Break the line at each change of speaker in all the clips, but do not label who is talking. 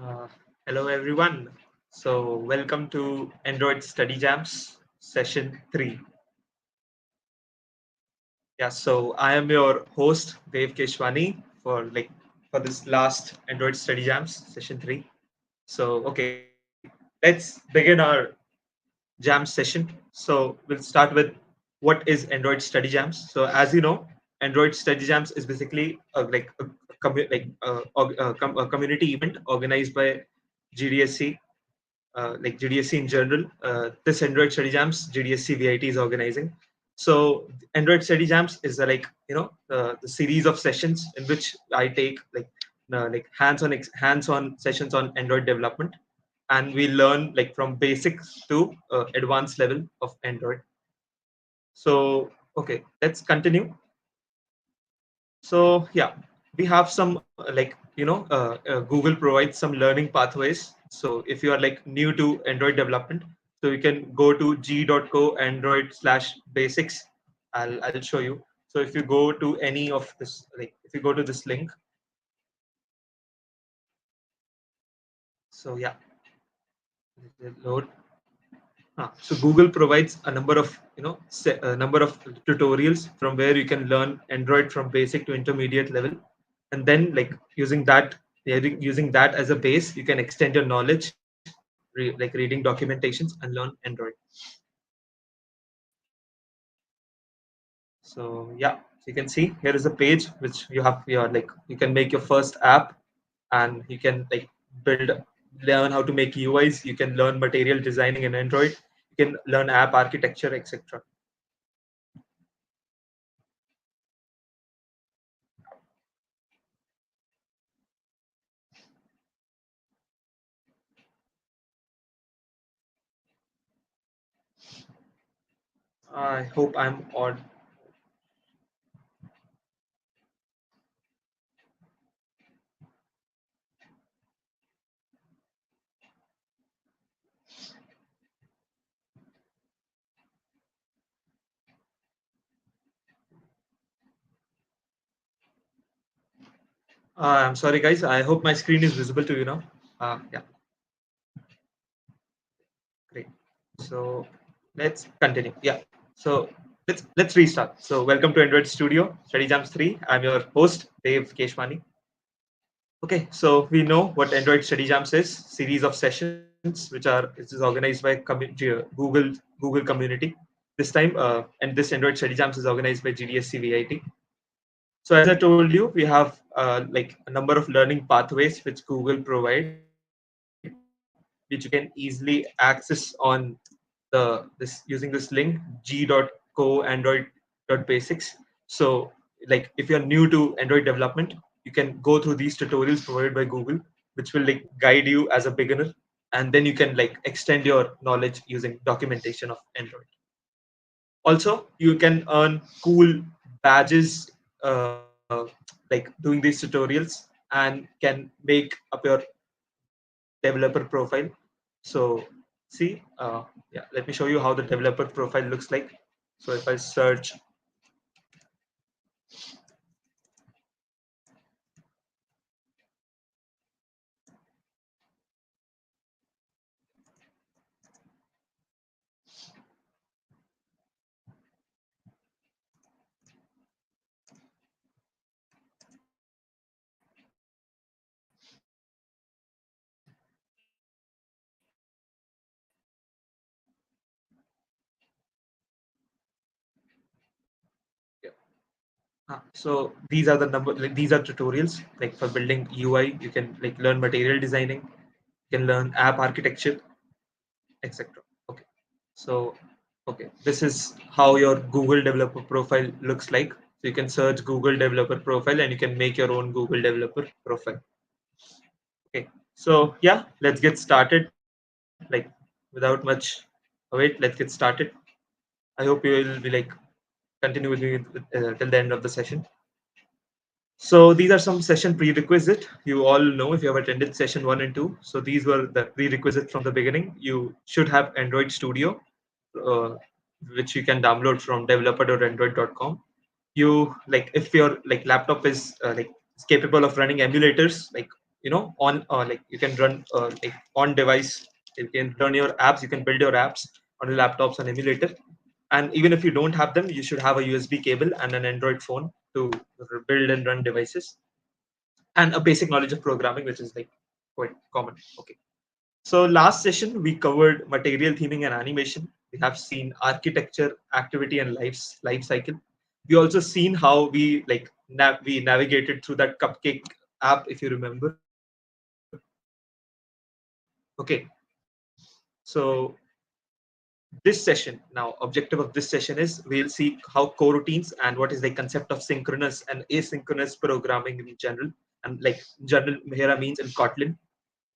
Uh, Hello everyone. So welcome to Android Study Jams session 3. Yeah, so I am your host Dev Keshwani for this last Android Study Jams session 3. So okay, let's begin our jam session. So we'll start with what is Android Study Jams. So as you know, Android Study Jams is basically a community event organized by GDSC, GDSC in general. This Android Study Jams GDSC VIT is organizing. So Android Study Jams is the series of sessions in which I take hands-on sessions on Android development, and we learn like from basics to advanced level of Android. So okay, let's continue. So yeah, we have some Google provides some learning pathways. So if you are like new to Android development, so you can go to g.co android/basics. I'll show you. So if you go to any of this, like if you go to this link, so yeah, it will load. So Google provides a number of a number of tutorials from where you can learn Android from basic to intermediate level, and then like using that as a base, you can extend your knowledge, like reading documentations and learn Android. So yeah, so you can see here is a page which you have your like you can make your first app, and you can like build learn how to make UIs. You can learn material designing in Android. You can learn app architecture, etc. I hope I'm odd. I'm sorry, guys. I hope my screen is visible to you now. Yeah, great. So let's continue. Yeah. So let's restart. So welcome to Android Studio Study Jams 3. I'm your host Dev Keshwani. Okay, so we know what Android Study Jams is: series of sessions which is organized by Google community. This time, and this Android Study Jams is organized by GDSC VIT. So as I told you, we have like a number of learning pathways which Google provide, which you can easily access on using this link g.co android.basics. So like if you're new to Android development, you can go through these tutorials provided by Google, which will like guide you as a beginner, and then you can like extend your knowledge using documentation of Android. Also, you can earn cool badges like doing these tutorials, and can make up your developer profile. So see, yeah, let me show you how the developer profile looks like. So if I search, yeah. So these are the number, like, these are tutorials like for building UI. You can like learn material designing, you can learn app architecture, etc. Okay. So, okay, this is how your Google developer profile looks like. So you can search Google developer profile and you can make your own Google developer profile. Okay. So yeah, let's get started. Like without much wait, let's get started. I hope you will be like continue with me till the end of the session. So these are some session prerequisite. You all know if you have attended session 1 and 2. So these were the prerequisites from the beginning. You should have Android Studio, uh, which you can download from developer.android.com. You like if your like laptop is like is capable of running emulators like on like you can run like on device. You can run your apps. You can build your apps on your laptops on emulator. And even if you don't have them, you should have a USB cable and an Android phone to build and run devices, and a basic knowledge of programming, which is like quite common. Okay. So last session we covered material theming and animation. We have seen architecture, activity, and life cycle. We also seen how we like we navigated through that cupcake app, if you remember. Okay. So this session now, objective of this session is we'll see how coroutines and what is the concept of synchronous and asynchronous programming in general, and like general here I means in Kotlin.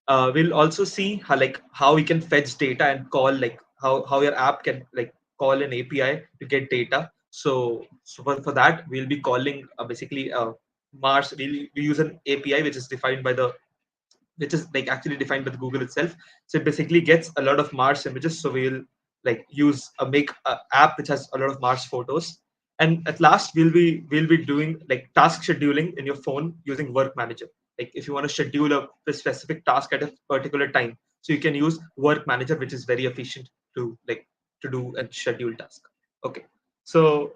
We'll also see how we can fetch data and call, like how your app can like call an API to get data. So for that we'll be calling basically Mars. We use an API which is defined by the which is like actually defined by the Google itself. So it basically gets a lot of Mars images. So we'll like use a make a app which has a lot of Mars photos. And at last we'll be doing like task scheduling in your phone using Work Manager. Like if you want to schedule a specific task at a particular time, so you can use Work Manager, which is very efficient to like to do a scheduled task. Okay. So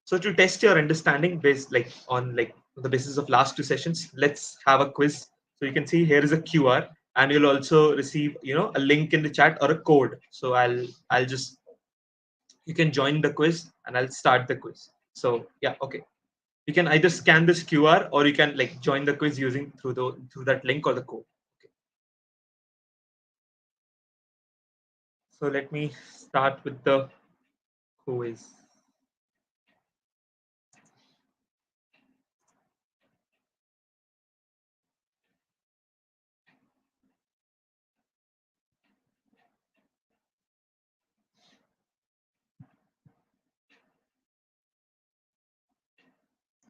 so to test your understanding based like on like the basis of last two sessions, let's have a quiz. So you can see here is a QR, and you'll also receive a link in the chat or a code. So I'll just you can join the quiz and I'll start the quiz. So yeah, okay. You can either scan this QR or you can like join the quiz using through that link or the code. Okay. So let me start with the quiz.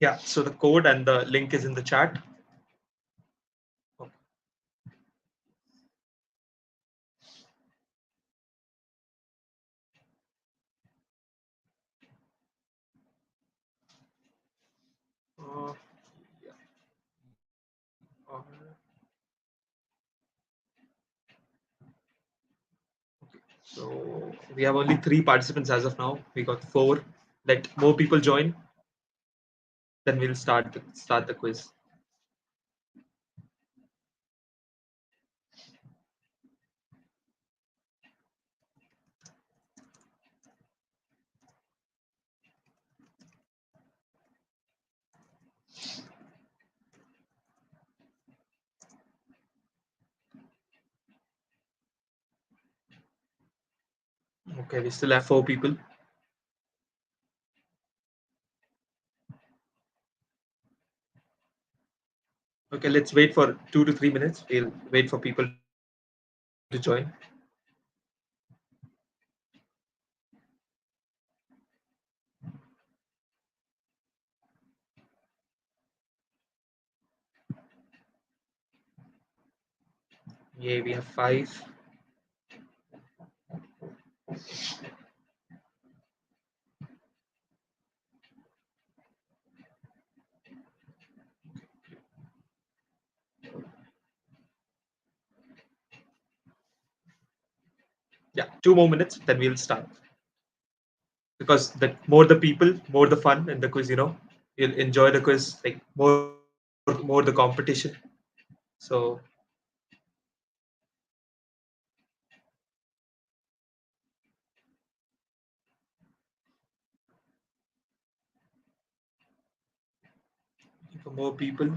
Yeah, so the code and the link is in the chat. Okay. Uh, yeah. Uh, So we have only three participants as of now. We got four. Let more people join, then we'll start the quiz. Okay, we still have four people. Okay, let's wait for 2 to 3 minutes. We'll wait for people to join. Yeah, we have five. Yeah, 2 more minutes, then we'll start. Because the more the people, more the fun in the quiz. You'll enjoy the quiz, like more the competition. So for more people.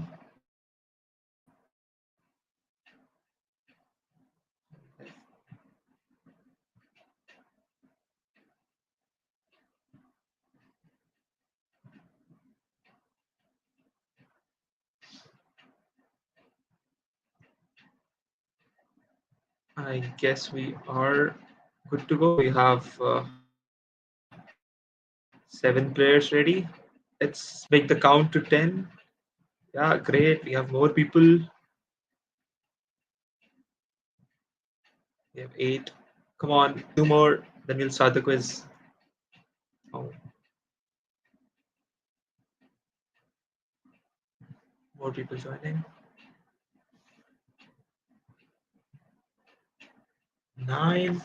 I guess we are good to go. We have 7 players ready. Let's make the count to 10. Yeah, great. We have more people. We have 8. Come on, 2 more. Then we'll start the quiz. Oh, more people joining. 9.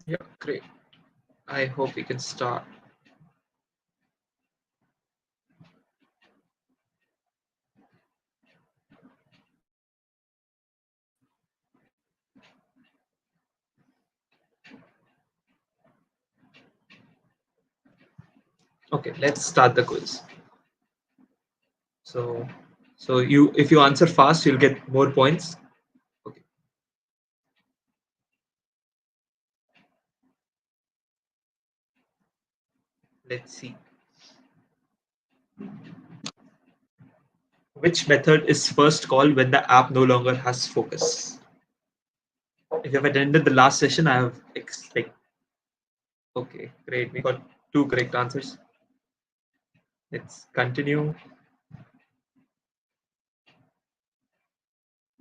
Yeah, great. I hope we can start. Okay, let's start the quiz. So, if you answer fast, you'll get more points. Okay, let's see. Which method is first called when the app no longer has focus? If you have attended the last session, I have like, okay, great. We got 2 correct answers. Let's continue.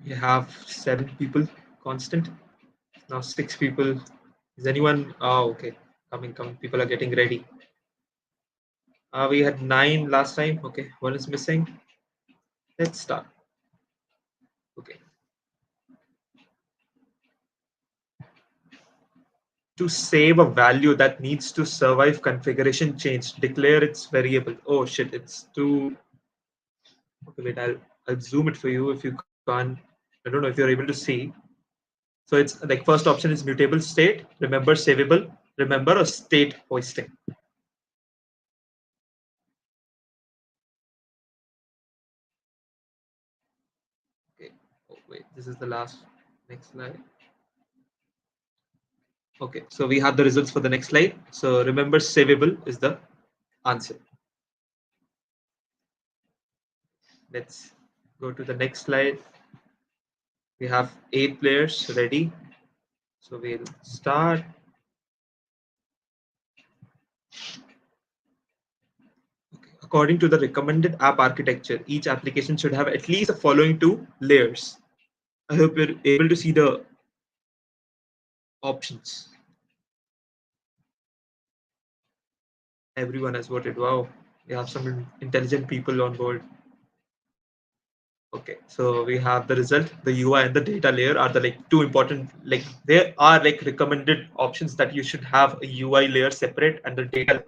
We have 7 people constant. Now 6 people. Is anyone? Oh, okay. Coming. People are getting ready. We had 9 last time. Okay, one is missing. Let's start. Okay. To save a value that needs to survive configuration change, declare its variable. Oh shit, it's too. Okay, wait. I'll zoom it for you if you can't. I don't know if you're able to see. So it's like first option is mutable state, remember savable, remember or state hoisting. Okay. Oh wait, this is the last. Next slide. Okay, so we have the results for the next slide. So remember savable is the answer. Let's go to the next slide. We have 8 players ready. So we'll start. Okay. According to the recommended app architecture, each application should have at least the following 2 layers. I hope you're able to see the options. Everyone has voted. Wow, we have some intelligent people on board. Okay, so we have the result. The UI and the data layer are the like 2 important. Like there are like recommended options that you should have a UI layer separate and the data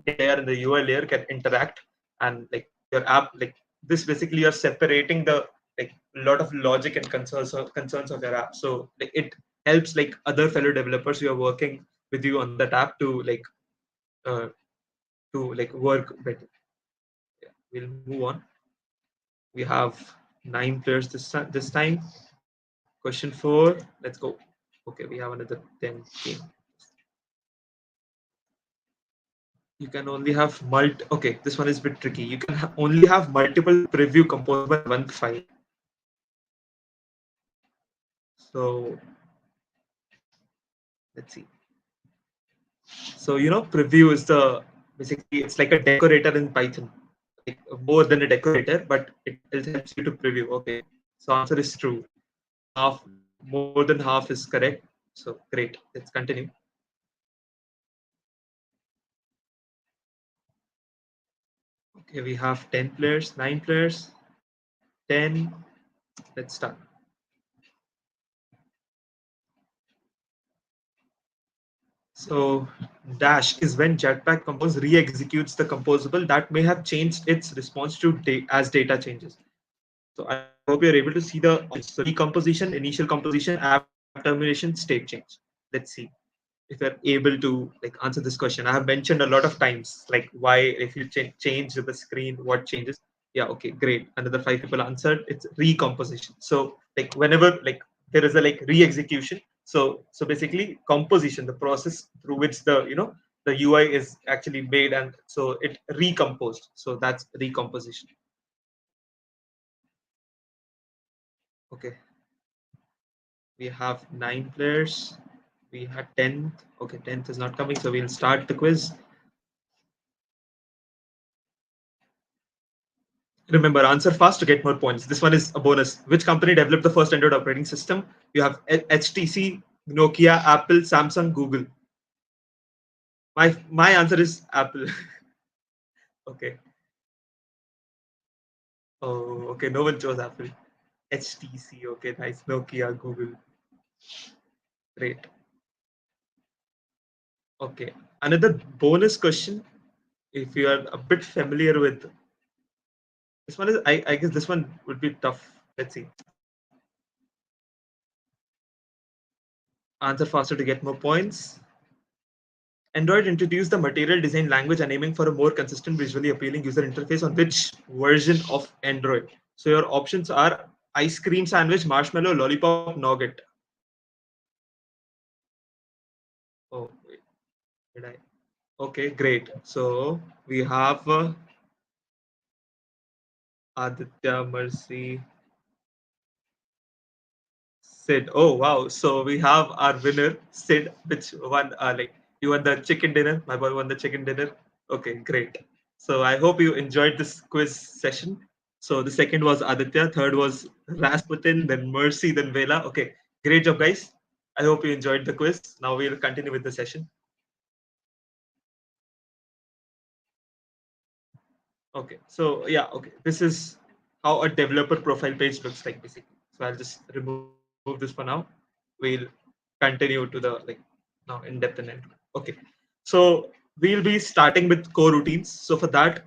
layer and the UI layer can interact and like your app like this basically you're separating the like a lot of logic and concerns of your app. So like it helps like other fellow developers who are working with you on that app uh, to like work better. Yeah, we'll move on. We have 9 players this time. Question 4. Let's go. Okay, we have another 10 game. You can only have Okay, this one is a bit tricky. You can only have multiple preview composable in one file. So let's see. So preview is the basically it's like a decorator in Python, like more than a decorator, but it helps you to preview. Okay, so answer is true. Half, more than half is correct. So great. Let's continue. Okay, we have 10 players, 9 players, 10. Let's start. So dash is when Jetpack Compose re-executes the composable that may have changed its response to as data changes. So I hope you're able to see the so decomposition, initial composition, app termination, state change. Let's see if you're able to like answer this question. I have mentioned a lot of times like why if you change the screen, what changes. Yeah, okay, great. Another 5 people answered. It's recomposition. So like whenever like there is a like re-execution. So basically composition, the process through which the UI is actually made and so it recomposed. So that's recomposition. Okay. We have 9 players. We had 10th. Okay, 10th is not coming, so we'll start the quiz. Remember, answer fast to get more points. This one is a bonus. Which company developed the first Android operating system? You have HTC, Nokia, Apple, Samsung, Google. My answer is Apple. Okay. Oh, okay. No one chose Apple. HTC. Okay, nice. Nokia, Google. Great. Okay. Another bonus question. If you are a bit familiar with this one, is I guess this one would be tough. Let's see. Answer faster to get more points. Android introduced the material design language and aiming for a more consistent, visually appealing user interface on which version of Android? So your options are ice cream sandwich, marshmallow, lollipop, nougat. Oh, wait, did I? Okay, great. So we have Aditya, Mercy, Sid. Oh wow! So we have our winner, Sid, which won. Like you won the chicken dinner. My boy won the chicken dinner. Okay, great. So I hope you enjoyed this quiz session. So the second was Aditya, third was Rasputin, then Mercy, then Vela. Okay, great job, guys. I hope you enjoyed the quiz. Now we'll continue with the session. Okay, so yeah, okay, this is how a developer profile page looks like basically. So I'll just remove this for now. We'll continue to the like now in depth and end. Okay, so we'll be starting with core routines. So for that,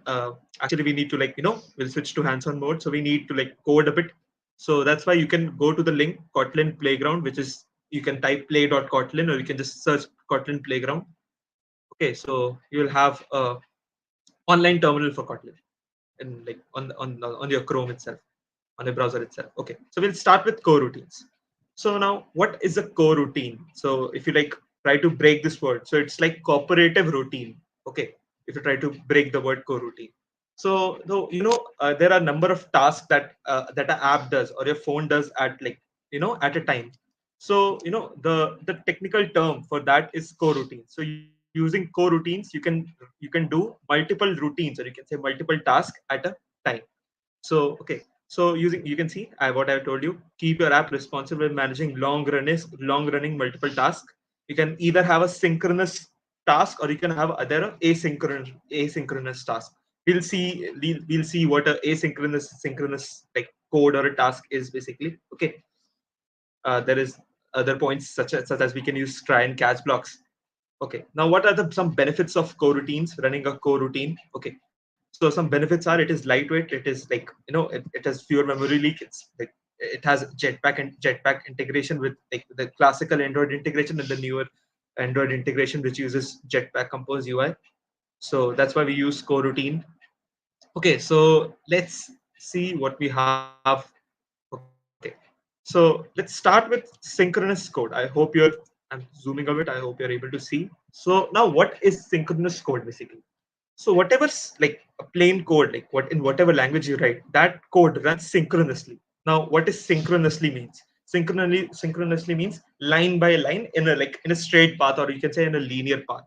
actually we need to like we'll switch to hands-on mode. So we need to like code a bit. So that's why you can go to the link Kotlin Playground, which is you can type play.kotlin or you can just search Kotlin Playground. Okay, so you'll have a online terminal for Kotlin in like on your Chrome itself, on your browser itself. Okay, so we'll start with core routines. So now, what is a core routine? So if you like try to break this word, so it's like cooperative routine. Okay, if you try to break the word core routine. So though there are a number of tasks that an app does or your phone does at like at a time. So the technical term for that is core routine. So using core routines, you can do multiple routines or you can say multiple tasks at a time. So okay, so using you can see what I told you. Keep your app responsible in managing long running multiple tasks. You can either have a synchronous task or you can have other asynchronous task. We'll see what a asynchronous synchronous like code or a task is basically. Okay, there is other points such as we can use try and catch blocks. Okay. Now, what are the some benefits of coroutines? Running a coroutine. Okay. So some benefits are it is lightweight. It is like it has fewer memory leak. It's like it has Jetpack integration with like the classical Android integration and the newer Android integration which uses Jetpack Compose UI. So that's why we use coroutine. Okay. So let's see what we have. Okay. So let's start with synchronous code. I hope I'm zooming a bit. I hope you're able to see. So now what is synchronous code basically? So whatever's like a plain code, like whatever language you write, that code runs synchronously. Now, what is synchronously means? Synchronously means line by line in a like in a straight path, or you can say in a linear path.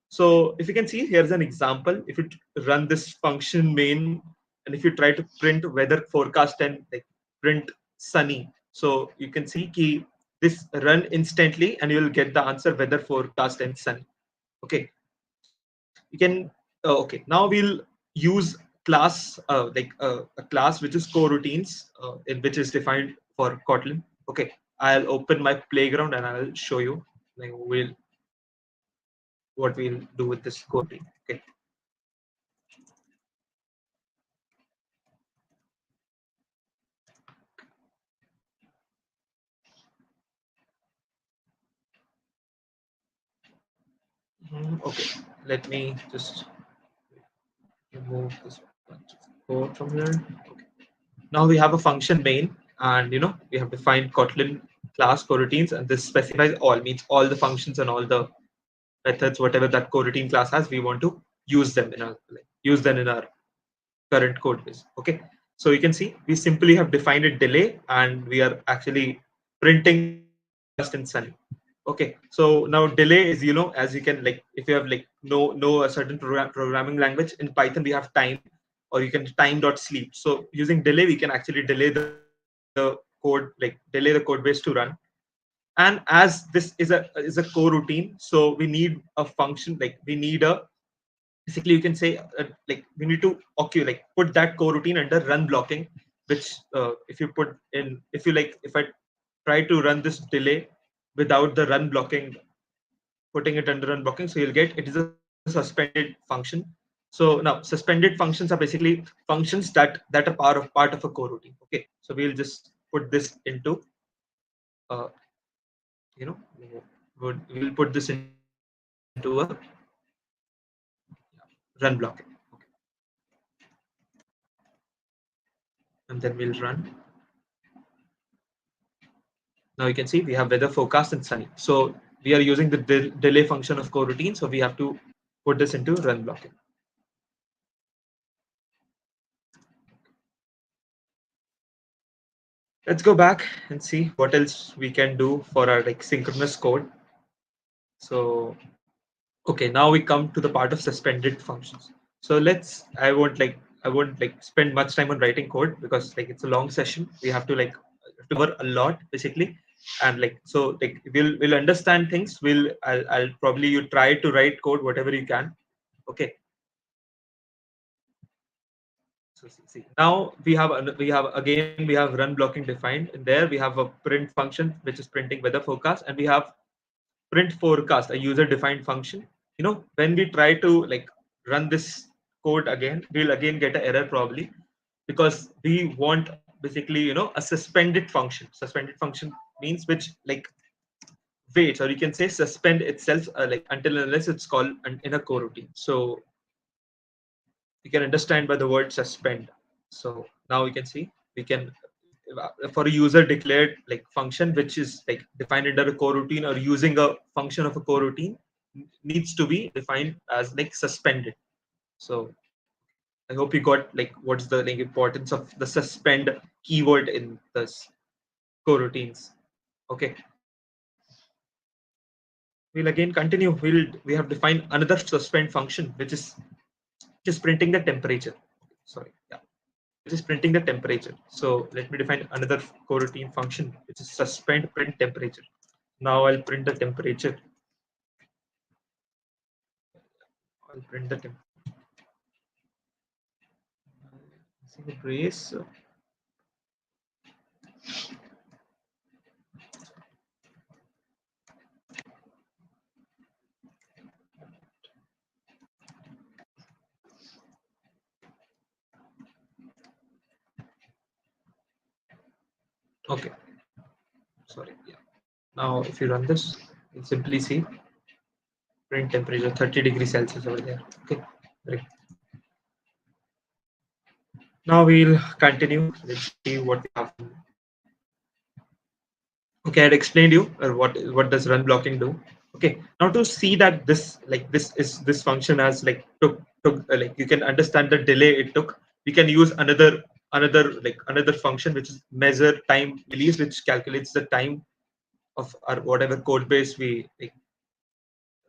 So if you can see, here's an example. If you run this function main, and if you try to print weather forecast and like print sunny, so you can see key this run instantly, and you'll get the answer weather forecast and sunny. Okay, you can okay. Now we'll use class a class which is coroutines, in which is defined for Kotlin. Okay, I'll open my playground and I'll show you like what we'll do with this coroutine. Okay. Okay, let me just remove this bunch of code from here. Okay. Now we have a function main, and we have defined Kotlin class coroutines, and this specifies all means all the functions and all the methods, whatever that coroutine class has, we want to use them in our use them in our current code base. Okay, so you can see we simply have defined a delay, and we are actually printing weather forecast in sunny. Okay, so now delay is as you can like if you have like know a certain programming language in Python we have time. or you can time.sleep. So using delay, we can actually delay the code, like delay the code base to run. And as this is a core routine, so we need a function, like we need a, basically you can say, like we need to like put that core routine under run blocking, which if you put in, if you like, if I try to run this delay without the run blocking, putting it under run blocking, so you'll get it is a suspended function. So now suspended functions are basically functions that are part of a core routine. Okay, so we'll just put this into uh, you know we'll put this into a run blocking. Okay. And then we'll run. Now you can see we have weather forecast and sunny. So we are using the delay function of coroutine. So we have to put this into run blocking. Let's go back and see what else we can do for our like synchronous code. So okay, now we come to the part of suspended functions. So I won't like spend much time on writing code because like it's a long session. We have to like cover a lot basically, and like so like we'll understand things. I'll probably you try to write code whatever you can. Okay. So see now we have run blocking defined, and there we have a print function which is printing weather forecast, and we have print forecast, a user defined function. When we try to like run this code again, we'll again get an error probably, because we want basically a suspended function means which like waits, or you can say suspend itself like until unless it's called in a coroutine. So you can understand by the word suspend. So now we can see we can for a user declared like function which is like defined under a coroutine, or using a function of a coroutine, needs to be defined as like suspended. So I hope you got like what's the like importance of the suspend keyword in this coroutines. Okay, we'll again continue. We have defined another suspend function which is just printing the temperature. Sorry, yeah, which is printing the temperature. So let me define another coroutine function which is suspend print temperature. Now I'll print the temperature. I'll print the temp. See the brace. Okay, sorry. Yeah. Now if you run this, you'll simply see print temperature 30 degrees Celsius over there. Okay, great. Now we'll continue. Let's see what we have. Okay, I had explained you what does run blocking do. Okay, now to see that this function has like took like you can understand the delay it took. We can use another function which is measure time release, which calculates the time of our whatever code base we like,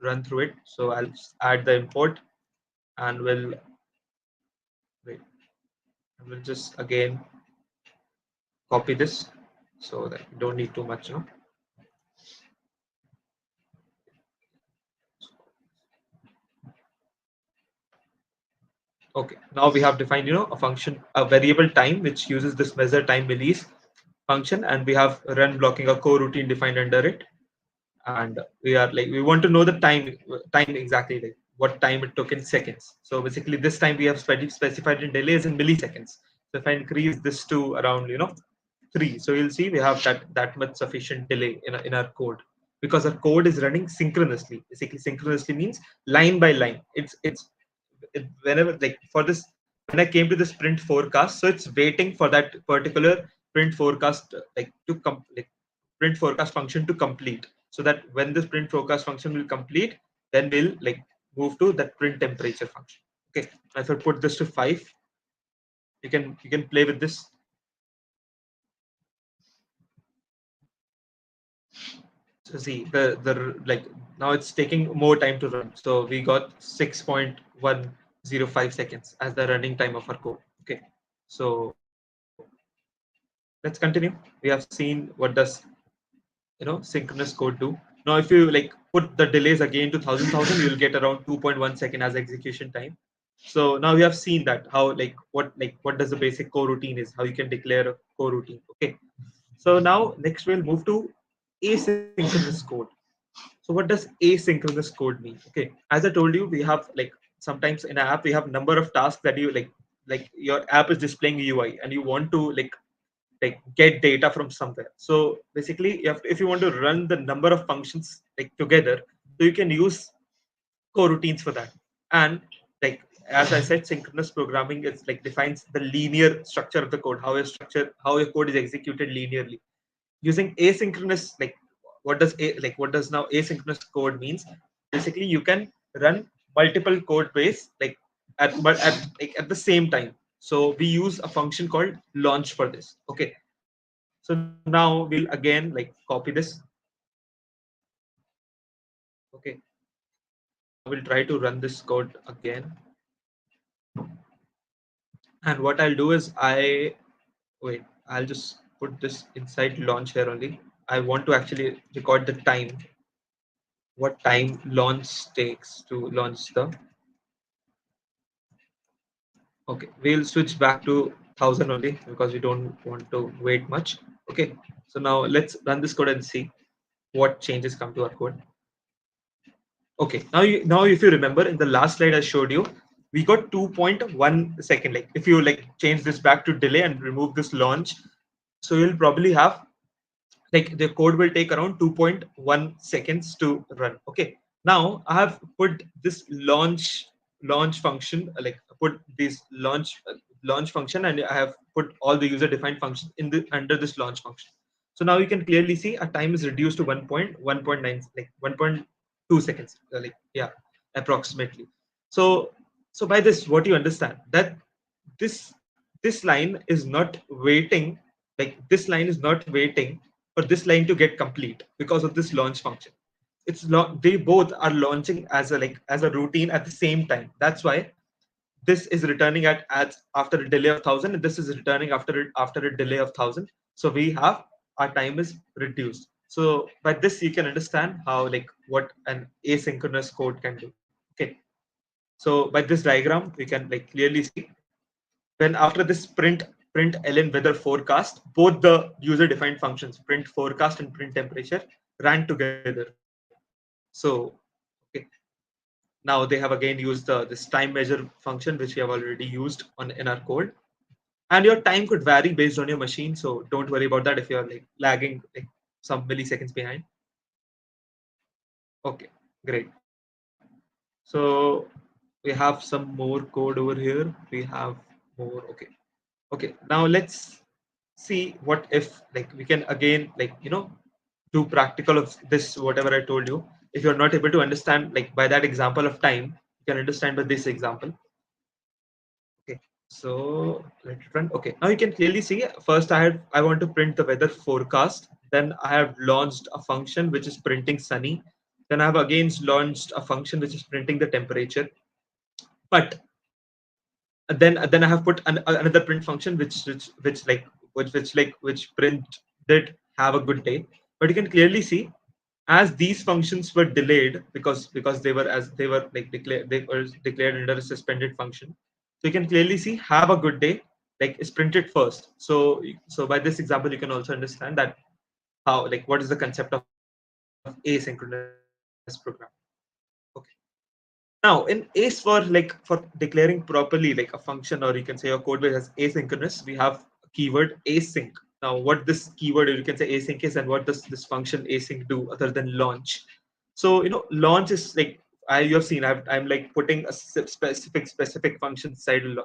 run through it. So I'll add the import, and wait, we'll just again copy this so that we don't need too much. Okay, now we have defined, a function, a variable time, which uses this measure time release function, and we have run blocking a coroutine defined under it. And we want to know the time exactly, like what time it took in seconds. So basically this time we have specified in delays in milliseconds. So if I increase this to around 3, so you'll see we have that much sufficient delay in our code, because our code is running synchronously. Basically synchronously means line by line. Whenever like for this, when I came to this print forecast, so it's waiting for that particular print forecast like print forecast function to complete, so that when this print forecast function will complete, then we'll like move to that print temperature function. Okay, if I put this to 5, you can play with this. So see the like now it's taking more time to run. So we got 6.1 0.05 seconds as the running time of our code. Okay, so let's continue. We have seen what does synchronous code do. Now if you like put the delays again to thousand, you will get around 2.1 second as execution time. So now we have seen that how what does the basic coroutine is, how you can declare a coroutine. Okay, so now next we'll move to asynchronous code. So what does asynchronous code mean? Okay, as I told you, we have like sometimes in an app we have number of tasks that you like your app is displaying UI and you want to like get data from somewhere. So basically, if you want to run the number of functions like together, so you can use coroutines for that. And like as I said, synchronous programming is like defines the linear structure of the code, how your code is executed linearly. Using asynchronous, like what does now asynchronous code means? Basically, you can run multiple code base at the same time. So we use a function called launch for this. Okay, so now we'll again like copy this. Okay, now we'll try to run this code again. And what I'll do is wait, I'll just put this inside launch here only. I want to actually record the time, what time launch takes to launch the. Okay, we'll switch back to 1000 only because we don't want to wait much. Okay, so now let's run this code and see what changes come to our code. Okay, now if you remember in the last slide I showed you, we got 2.1 second. Like if you like change this back to delay and remove this launch, so you'll probably have like the code will take around 2.1 seconds to run. Okay, now I have put this launch function, like put this launch function, and I have put all the user defined functions in the under this launch function. So now you can clearly see our time is reduced to 1.1.9, like 1.2 seconds, like yeah, approximately. So so by this what you understand that this this line is not waiting, like this line is not waiting for this line to get complete because of this launch function. They both are launching as a routine at the same time. That's why this is returning at as after a delay of 1000, and this is returning after a delay of 1000. So we have our time is reduced. So by this you can understand how like what an asynchronous code can do. Okay, so by this diagram we can like clearly see when after this print ln weather forecast, both the user defined functions print forecast and print temperature ran together. So okay, now they have again used this time measure function which we have already used on in our code. And your time could vary based on your machine, so don't worry about that if you're like lagging like some milliseconds behind. Okay, great. So we have some more code over here. We have more. Okay, okay, now let's see what if like we can again like do practical of this whatever I told you. If you're not able to understand like by that example of time, you can understand by this example. Okay, so let it run. Okay, now you can clearly see first I want to print the weather forecast, then I have launched a function which is printing sunny, then I have again launched a function which is printing the temperature. But then I have put another print function which print did have a good day. But you can clearly see as these functions were delayed because they were like declared under a suspended function. So you can clearly see have a good day like is printed first. So by this example you can also understand that how like what is the concept of asynchronous program. Okay. Now, in Ace for declaring properly like a function, or you can say your code base as asynchronous, we have a keyword async. Now, what this keyword or you can say async is, and what does this function async do other than launch? So launch is like you have seen. I'm like putting a specific function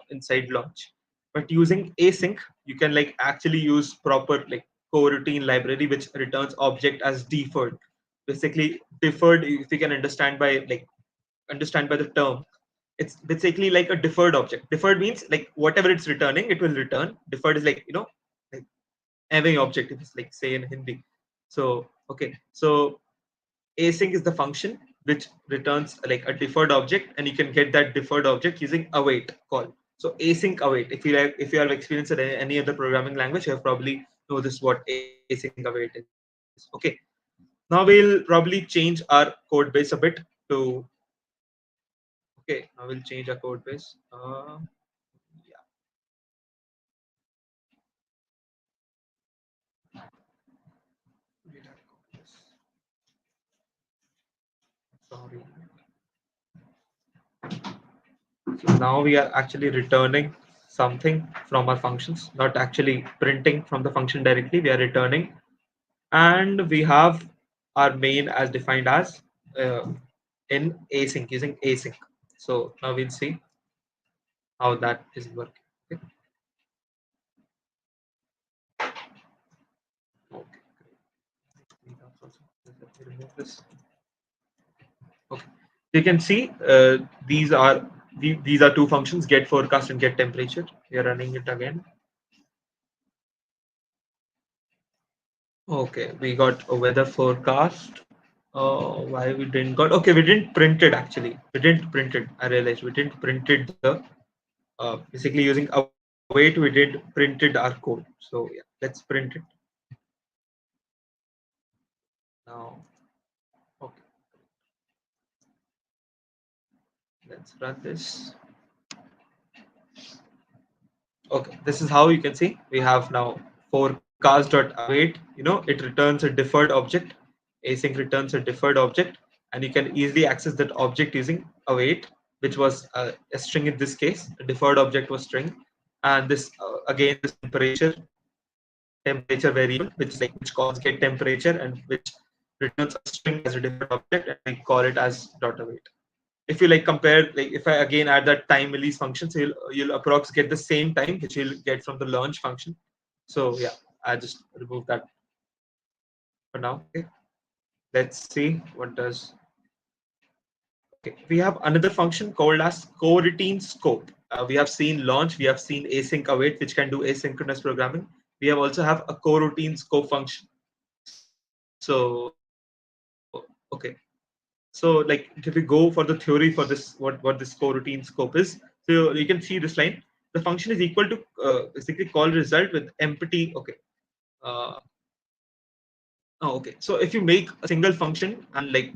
inside launch, but using async, you can like actually use proper like coroutine library which returns object as deferred. Basically, deferred if you can understand by the term, it's basically like a deferred object. Deferred means like whatever it's returning it will return. Deferred is like like having object if it's like say in Hindi. So okay, so async is the function which returns like a deferred object, and you can get that deferred object using await call. So async await. If you have experienced it in any other programming language, you have probably know this what async await is. Okay. Now we'll probably change our code base a bit to. Okay. Now we'll change our code base. Yeah. Sorry. So now we are actually returning something from our functions, not actually printing from the function directly. We are returning, and we have our main as defined as uh, in async using async. So now we'll see how that is working. Okay. Okay. Let me remove this. Okay. You can see these are these are two functions: get forecast and get temperature. We are running it again. Okay, we got a weather forecast. Why we didn't got? Okay, we didn't print it actually. We didn't print it. I realized we didn't printed the basically using await. We did printed our code. So yeah, let's print it now. Okay, let's run this. Okay, this is how you can see we have now forecast.await. It returns a deferred object. Async returns a deferred object, and you can easily access that object using await, which was a string in this case. The deferred object was string, and this again this temperature variable, which calls get temperature and which returns a string as a deferred object, and we call it as dot await. If you like compare, like if I again add that time release function, so you'll approx get the same time which you'll get from the launch function. So yeah, I just remove that for now. Okay, let's see what does. Okay, we have another function called as coroutine scope. We have seen launch, we have seen async await, which can do asynchronous programming. We have also have a coroutine scope function. So okay, so like if we go for the theory for this, what this coroutine scope is, so you can see this line. The function is equal to basically call result with empty. Okay. Uh, oh, okay. So if you make a single function and like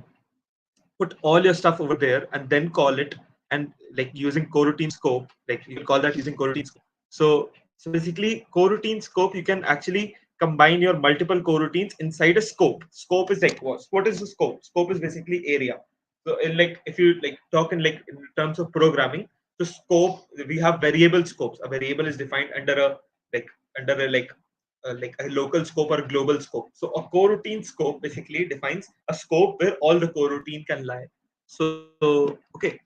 put all your stuff over there and then call it, and like using coroutine scope, like you call that using coroutine scope. So basically coroutine scope, you can actually combine your multiple coroutines inside a scope. Scope is like what is the scope? Scope is basically area. So in like if you like talk in like in terms of programming, so scope, we have variable scopes. A variable is defined under a like under a like a local scope or a global scope. So a coroutine scope basically defines a scope where all the coroutine can lie. So okay,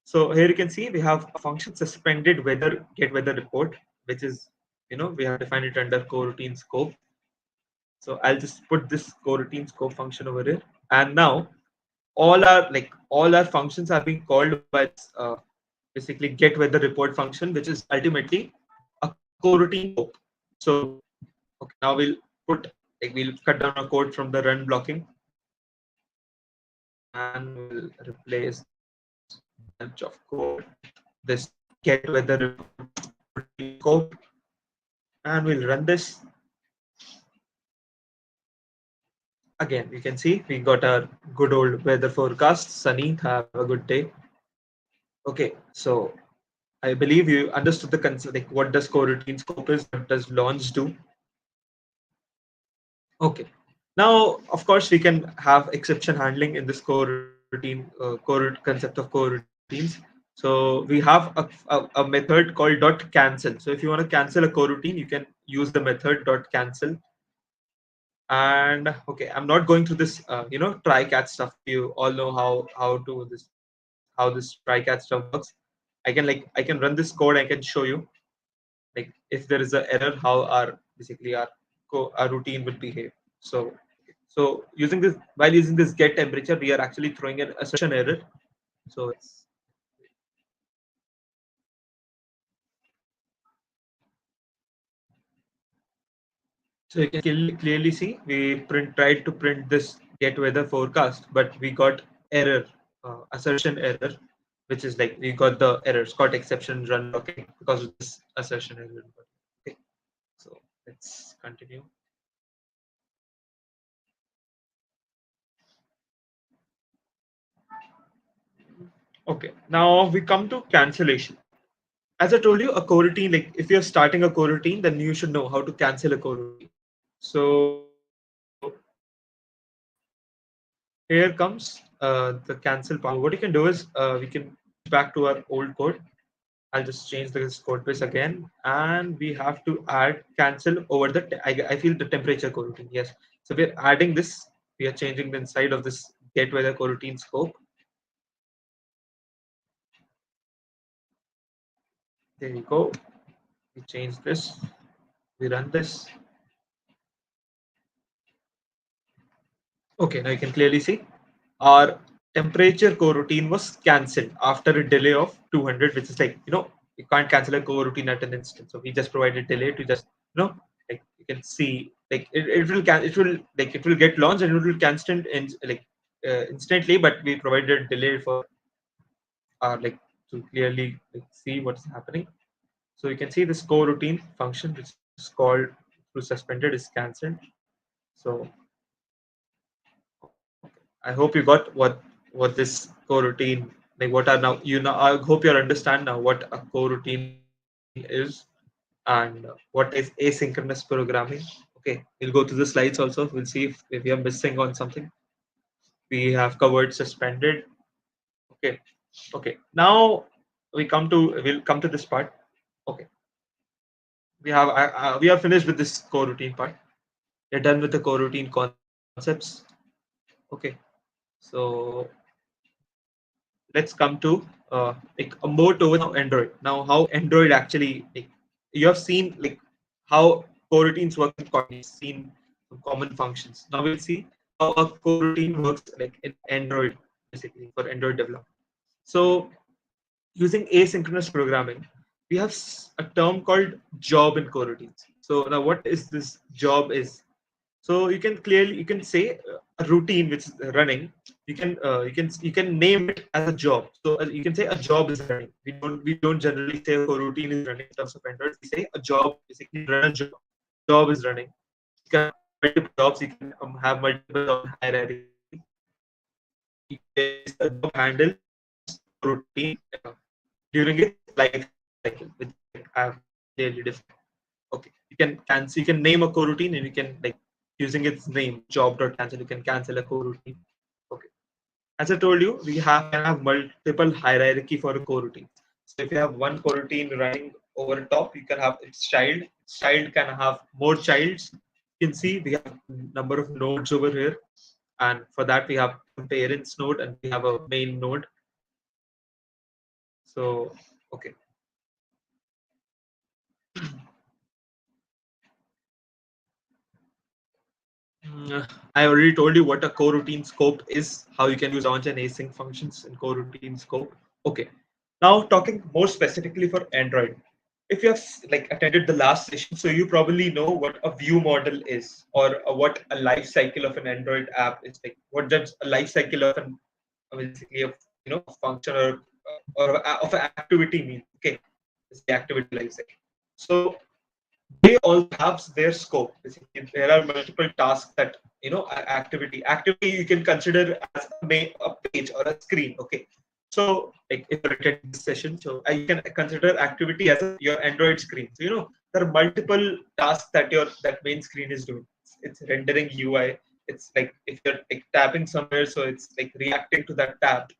so here you can see we have a function suspended weather get weather report, which is we have defined it under coroutine scope. So I'll just put this coroutine scope function over here, and now all our functions are being called by this basically get weather report function, which is ultimately a coroutine scope. So okay, now put we'll cut down a code from the run blocking, and we'll replace bunch of code this get weather report code, and we'll run this again. You can see we got our good old weather forecast: sunny, have a good day. Okay, so I believe you understood the concept, like what does coroutine scope is, what does launch do. Okay. Now, of course, we can have exception handling in this coroutine core concept of coroutines. So we have a method called dot cancel. So if you want to cancel a coroutine, you can use the method dot cancel. And okay, I'm not going through this try catch stuff. You all know how this try catch stuff works. I can run this code. I can show you like if there is an error, how our basically our routine will behave. So using this, while using this get temperature, we are actually throwing an assertion error. So you can clearly see we tried to print this get weather forecast, but we got error, assertion error, which is like we got the error, Scott exception run blocking because of this assertion error. Okay, so let's continue. Okay, now we come to cancellation. As I told you, a coroutine, like if you're starting a coroutine, then you should know how to cancel a coroutine. So here comes the cancel part. What you can do is we can back to our old code. I'll just change this code base again, and we have to add cancel over the. I feel the temperature coroutine. Yes, so we're adding this. We are changing the inside of this get weather coroutine scope. There you go. We change this. We run this. Okay, now you can clearly see our temperature coroutine was cancelled after a delay of 200, which is like, you can't cancel a coroutine at an instant. So we just provided delay to just, like you can see, like it will get launched and it will cancel instantly, but we provided delay for our like to clearly like, see what's happening. So you can see this coroutine function, which is called through suspended, is cancelled. So I hope you got what this coroutine like. What are now you know? I hope you understand now what a coroutine is and what is asynchronous programming. Okay, we'll go to the slides also. We'll see if we are missing on something. We have covered suspended. Okay, okay. Now we'll come to this part. Okay, we have finished with this coroutine part. We're done with the coroutine concepts. Okay, so let's come to like a more towards now Android. Now, how Android actually like you have seen like how coroutines work in Kotlin. You've seen some common functions. Now we'll see how a coroutine works like in Android, basically for Android development. So using asynchronous programming, we have a term called job in coroutines. So now what is this job is? So you can say a routine which is running. You can name it as a job. So you can say a job is running. We don't generally say a routine is running in terms of Android. We say a job basically run a job. Job is running. You can have multiple jobs. You can have multiple job hierarchy. There is a job handle routine during its life cycle, which I have clearly defined. Okay, you can name a coroutine and you can like using its name job.cancel, you can cancel a coroutine. Okay, as I told you, can have multiple hierarchy for a coroutine. So if you have one coroutine running over top, you can have its child can have more childs. You can see we have number of nodes over here, and for that we have parents node and we have a main node. So okay, I already told you what a coroutine scope is, how you can use launch and async functions in coroutine scope. Okay, now talking more specifically for Android. If you have like attended the last session, so you probably know what a view model is, or what a life cycle of an Android app is like. What does a life cycle of an basically of a function of an activity mean? Okay, it's the activity life cycle. So they also have their scope. Basically, there are multiple tasks that activity you can consider as a page or a screen. Okay, so like if you're attending this session, so you can consider activity as your Android screen. So there are multiple tasks that main screen is doing. It's rendering UI. It's like if you're like tapping somewhere, so it's like reacting to that tap.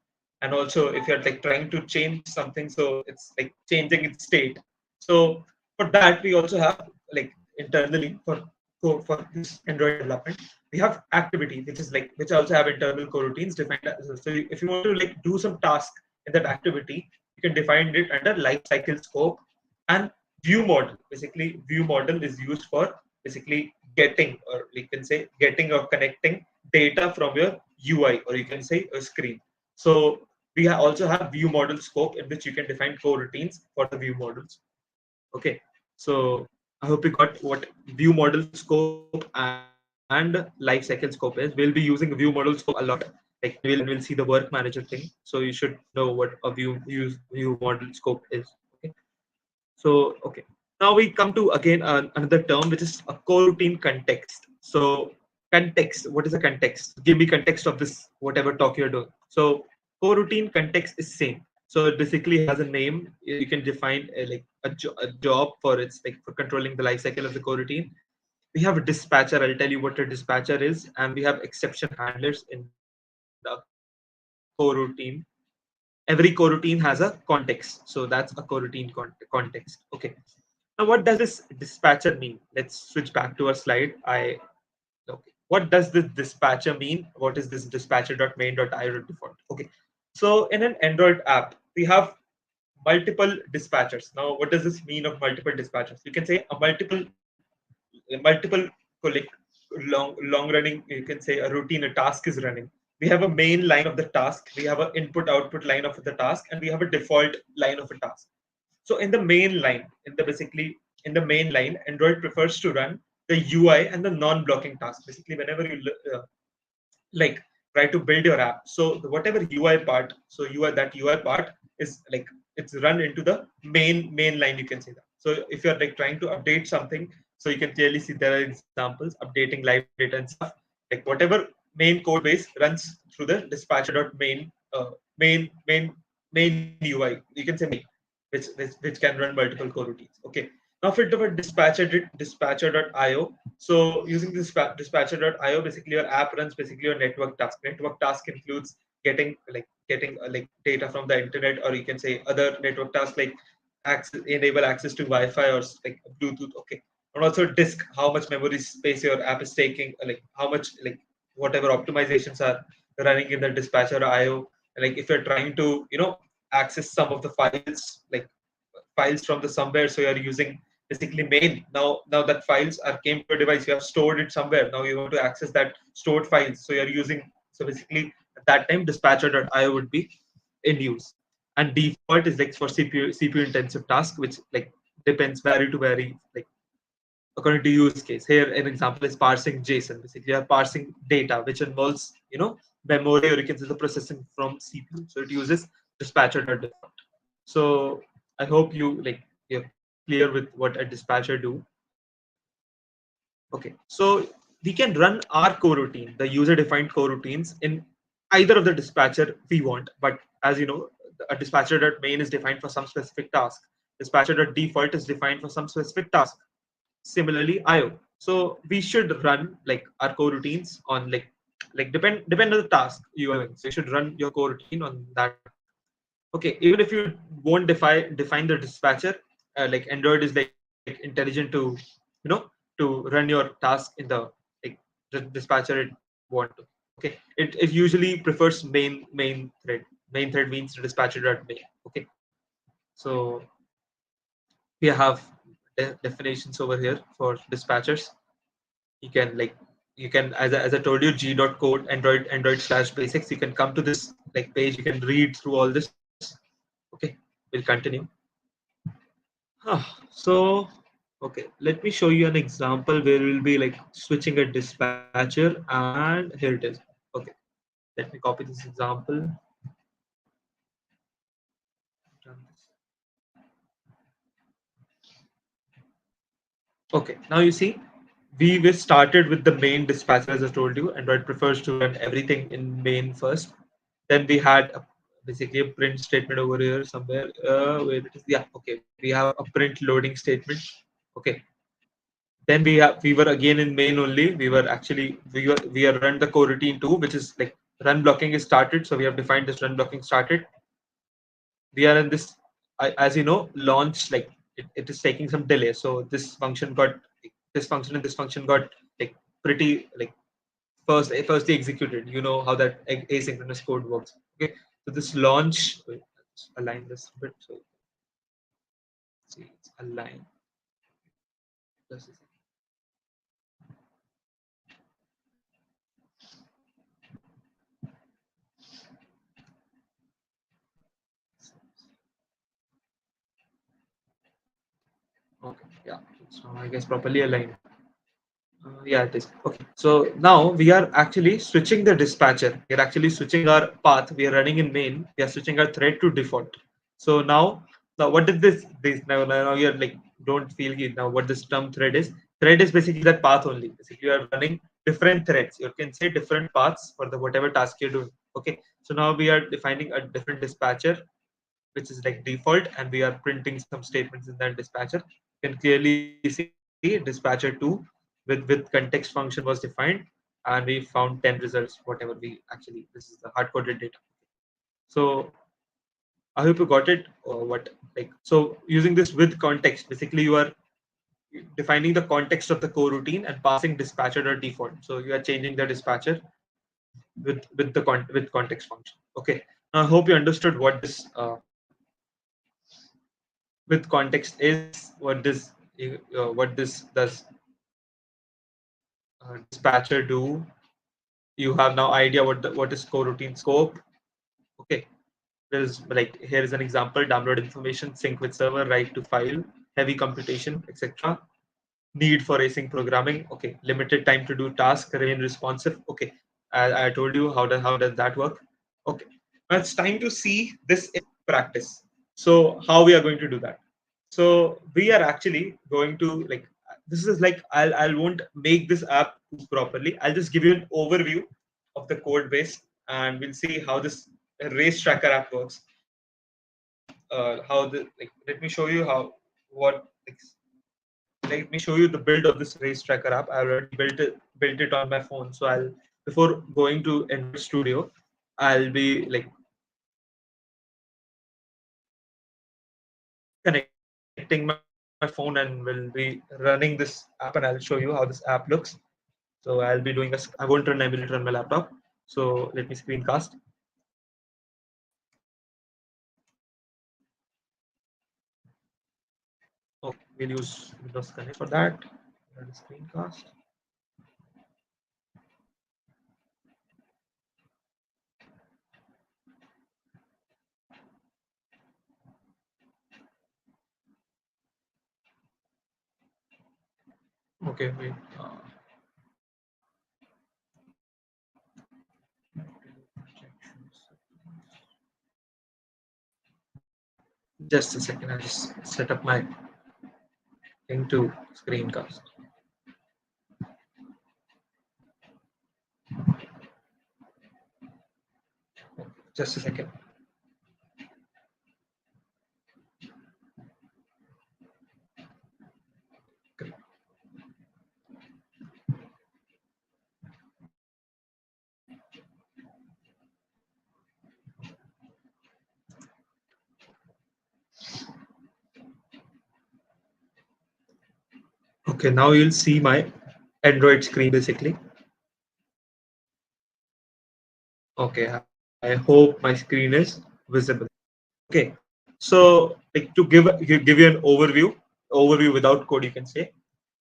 And also if you're like trying to change something, so it's like changing its state. So for that, we also have like internally for this Android development, we have activity, which also have internal coroutines defined. So if you want to like do some task in that activity, you can define it under life cycle scope and view model. Basically, view model is used for basically getting, or you can say getting or connecting data from your UI, or you can say a screen. So we also have view model scope in which you can define coroutines for the view models. Okay, so I hope you got what view model scope and life cycle scope is. We'll be using view model scope a lot. like we'll see the work manager thing. So you should know what a view model scope is. Okay. So okay. Now we come to again another term which is a coroutine context. So context. What is a context? Give me context of this whatever talk you're doing. So coroutine context is same. So it basically has a name. You can define a job for its like for controlling the life cycle of the coroutine. We have a dispatcher. I'll tell you what a dispatcher is, and we have exception handlers in the coroutine. Every coroutine has a context, so that's a coroutine context. Okay. Now, what does this dispatcher mean? Let's switch back to our slide. Okay. What does this dispatcher mean? What is this dispatcher.main.io.default? Okay. So in an Android app, we have multiple dispatchers. Now, what does this mean of multiple dispatchers? You can say multiple like long running. You can say a routine, a task is running. We have a main line of the task. We have an input output line of the task, and we have a default line of a task. So in the main line, in the main line, Android prefers to run the UI and the non-blocking task. Basically, whenever you like try to build your app, so whatever UI part, so UI that UI part is like it's run into the main line. You can say that. So if you're like trying to update something, so you can clearly see there are examples updating live data and stuff. Like whatever main code base runs through the dispatcher.main main UI. You can say main which can run multiple coroutines. Okay. Now for the dispatcher.io. So using this dispatcher.io, basically your app runs basically your network task. Network task includes getting like data from the internet, or you can say other network tasks like enable access to Wi-Fi or like Bluetooth. Okay. And also disk, how much memory space your app is taking, like how much like whatever optimizations are running in the dispatcher.io. Like if you're trying to access some of the files, like files from the somewhere, so you're using basically main. Now that files are came to a device, you have stored it somewhere. Now you want to access that stored files, so you're using. So basically at that time dispatcher.io would be in use. And default is like for CPU intensive task, which like depends vary to vary, like according to use case. Here an example is parsing JSON. Basically you're parsing data which involves memory, or you can say the processing from CPU, so it uses dispatcher.default. So I hope you're clear with what a dispatcher do. Okay, so we can run our coroutine, the user-defined coroutines, in either of the dispatcher we want. But as you know, a dispatcher.main is defined for some specific task. Dispatcher.default is defined for some specific task. Similarly, IO. So we should run like our coroutines on depend on the task you are doing. So you should run your coroutine on that. Okay, even if you won't define the dispatcher, like Android is like intelligent to to run your task in like the dispatcher it want to. Okay, it usually prefers main thread. Main thread means dispatcher.main. Okay, so we have definitions over here for dispatchers. You can as I told you, g.code android/basics. You can come to this like page. You can read through all this. Okay, we'll continue. So, okay, let me show you an example where we'll be like switching a dispatcher, and here it is. Okay, let me copy this example. Okay, now you see, we were started with the main dispatcher as I told you. Android prefers to run everything in main first. Then we had basically a print statement over here somewhere. Where it is? Yeah, okay. We have a print loading statement. Okay, then we were again in main only. We are run the coroutine too, which is like run blocking is started. So we have defined this run blocking started. We are in this as you know launch, like it is taking some delay. So this function and this function got like pretty like firstly executed. You know how that asynchronous code works. Okay, so this launch, wait, let's align this a bit. So see, it's align. This is okay. Yeah, so I guess properly aligned. Yeah, it is. Okay. So now we are actually switching the dispatcher. We are actually switching our path. We are running in main. We are switching our thread to default. So now what is this now you're like don't feel it now what this term thread is. Thread is basically that path only. Basically, you are running different threads. You can say different paths for the whatever task you're doing. Okay. So now we are defining a different dispatcher which is like default, and we are printing some statements in that dispatcher. You can clearly see dispatcher 2 with context function was defined, and we found 10 results, whatever we actually, this is the hard coded data. So I hope you got it. Or what, like, so using this with context, basically you are defining the context of the coroutine and passing dispatcher or default. So you are changing the dispatcher with context function. Okay. Now I hope you understood what this with context is, what this does dispatcher do. You have now idea what is coroutine scope. Okay, there's like here is an example: download information, sync with server, write to file, heavy computation, etc. Need for async programming. Okay, limited time to do task, remain responsive. Okay, I told you how does that work. Okay, now it's time to see this in practice. So how we are going to do that? So we are actually going to like, this is like I'll won't make this app properly. I'll just give you an overview of the code base, and we'll see how this race tracker app works. How the like let me show you how what like, let me show you the build of this race tracker app. I already built it on my phone. So I'll, before going to Android Studio, I'll be like connecting my phone and will be running this app, and I'll show you how this app looks. So I'll be doing a, I won't run emulator on my laptop. So let me screencast. Okay, we'll use Windows Connect for that. Run screencast. Okay, wait. Just a second. I just set up my thing to screencast. Just a second. Okay, now you'll see my Android screen basically. Okay, I hope my screen is visible. Okay, so like to give you an overview without code, you can say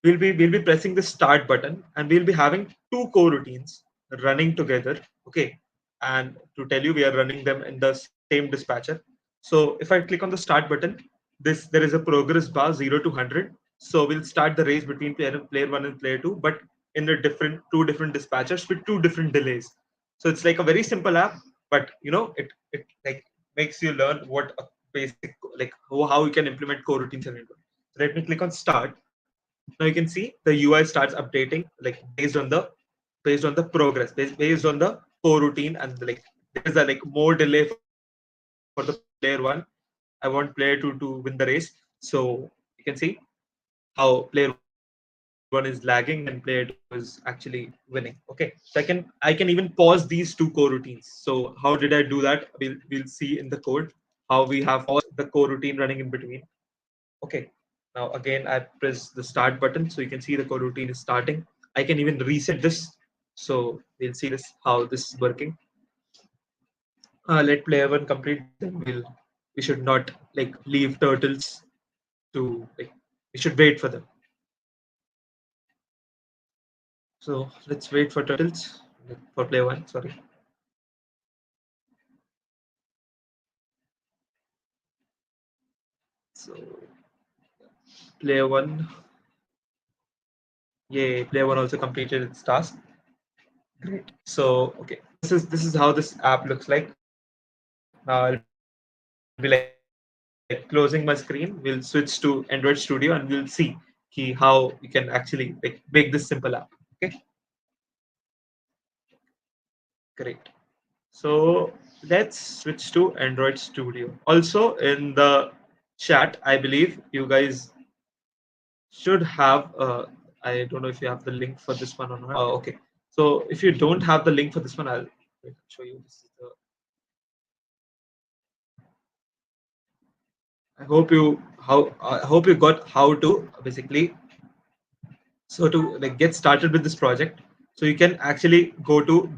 we'll be pressing the start button, and we'll be having two coroutines running together. Okay, and to tell you, we are running them in the same dispatcher. So if I click on the start button, this there is a progress bar 0 to 100. So we'll start the race between player one and player two, but in the two different dispatchers with two different delays. So it's like a very simple app, but it like makes you learn what a basic, like how you can implement coroutines in Android. So let me click on start. Now you can see the UI starts updating like based on the progress, based on the coroutine, and like there's a like more delay for the player one. I want player two to win the race. So you can see how player one is lagging and player two is actually winning. Okay, so I can even pause these two coroutines. So how did I do that? We'll see in the code how we have paused the coroutine running in between. Okay, now again I press the start button, so you can see the coroutine is starting. I can even reset this. So we'll see this how this is working. Let player one complete, then we should not like leave turtles to like, we should wait for them. So let's wait for turtles for player one. Sorry. So player one, Yay, player one also completed its task. Great. So okay, this is how this app looks like. Now I'll be like closing my screen. We'll switch to Android Studio and we'll see how you can actually like make this simple app. Okay, great. So let's switch to Android Studio. Also in the chat, I believe you guys should have. I don't know if you have the link for this one or not. Okay. So if you don't have the link for this one, I'll show you. This is the. I hope you got how to basically so to like get started with this project. So you can actually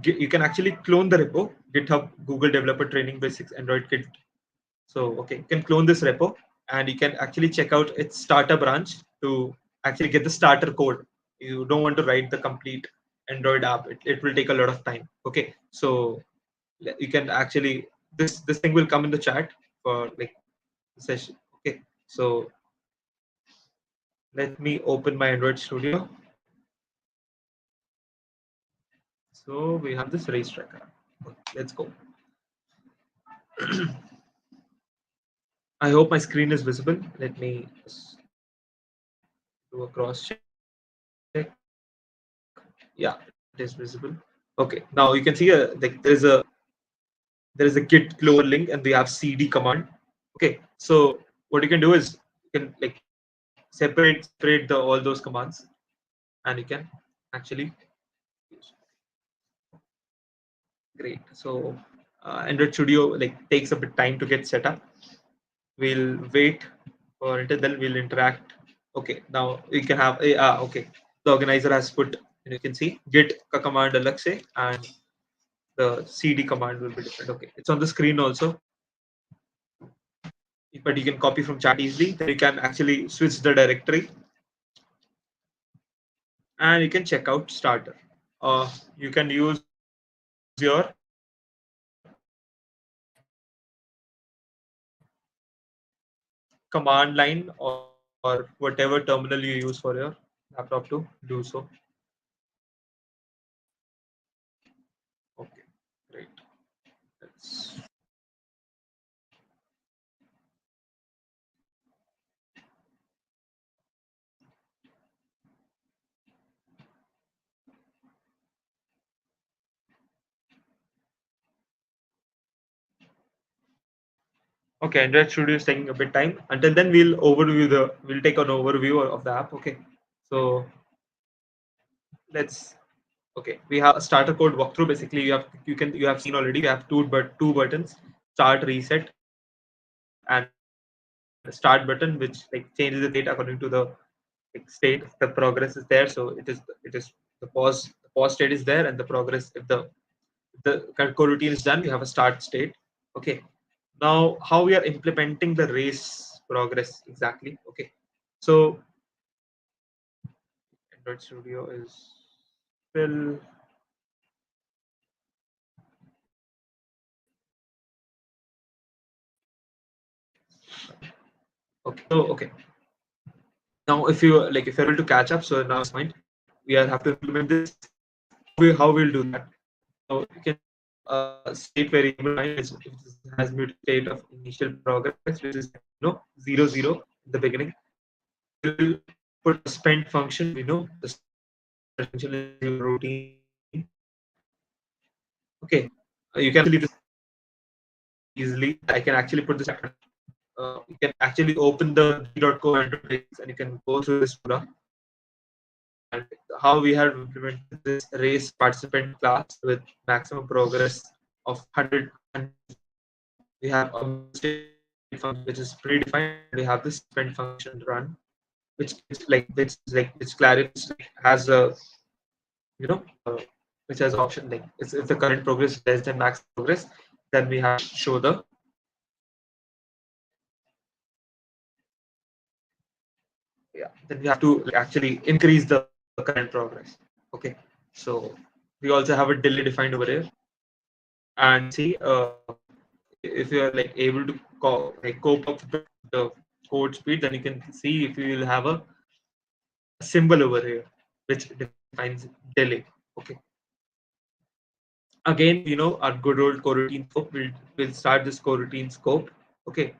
you can actually clone the repo GitHub Google Developer Training Basics Android Kit. So okay, you can clone this repo and you can actually check out its starter branch to actually get the starter code. You don't want to write the complete Android app. It will take a lot of time. Okay, so you can actually this thing will come in the chat for like the session. Okay, so let me open my Android Studio. So we have this race tracker. Okay, let's go. I hope my screen is visible. Let me just do a cross check. Yeah, it is visible. Okay, now you can see like there is a git clone link and we have cd command. Okay, so what you can do is you can like separate the all those commands and you can actually use. Great. So Android Studio like takes a bit time to get set up. We'll wait for it and then we'll interact. Okay, now we can have a okay. The organizer has put you can see git ka command alag se and the cd command will be different. Okay, it's on the screen also, but you can copy from chat easily. Then you can actually switch the directory and you can check out starter. You can use your command line or whatever terminal you use for your laptop to do so. Okay, great. Let's Okay, Android Studio is taking a bit time. Until then, we'll take an overview of the app. Okay, so let's okay. We have a starter code walkthrough. Basically, you have seen already. We have two buttons: start, reset, and start button, which like changes the state according to the like state. The progress is there, so it is the pause state is there, and the progress if the coroutine is done, we have a start state. Okay, now how we are implementing the race progress exactly. Okay, so Android Studio is still okay. So okay, now if you like if you're able to catch up, so now it's point we have to implement this. How we'll do that? So you can a state variable which has muted state of initial progress, which is 0 0 in the beginning. We'll put a spend function. We know the function is your routine. Okay, you can actually do easily. I can actually put this. You can actually open the g.co Android and you can go through this Pura. And how we have implemented this race participant class with maximum progress of 100. And we have a state function which is predefined. We have this spend function run, which clarifies has a you know uh, which has option like if the current progress is less than max progress, then we have to show the then we have to like, actually increase the current progress. Okay, so we also have a delay defined over here, and see if you are like able to cope up with the code speed, then you can see if you will have a symbol over here. which defines delay. Okay. Again, our good old coroutine scope. We'll start this coroutine scope. Okay.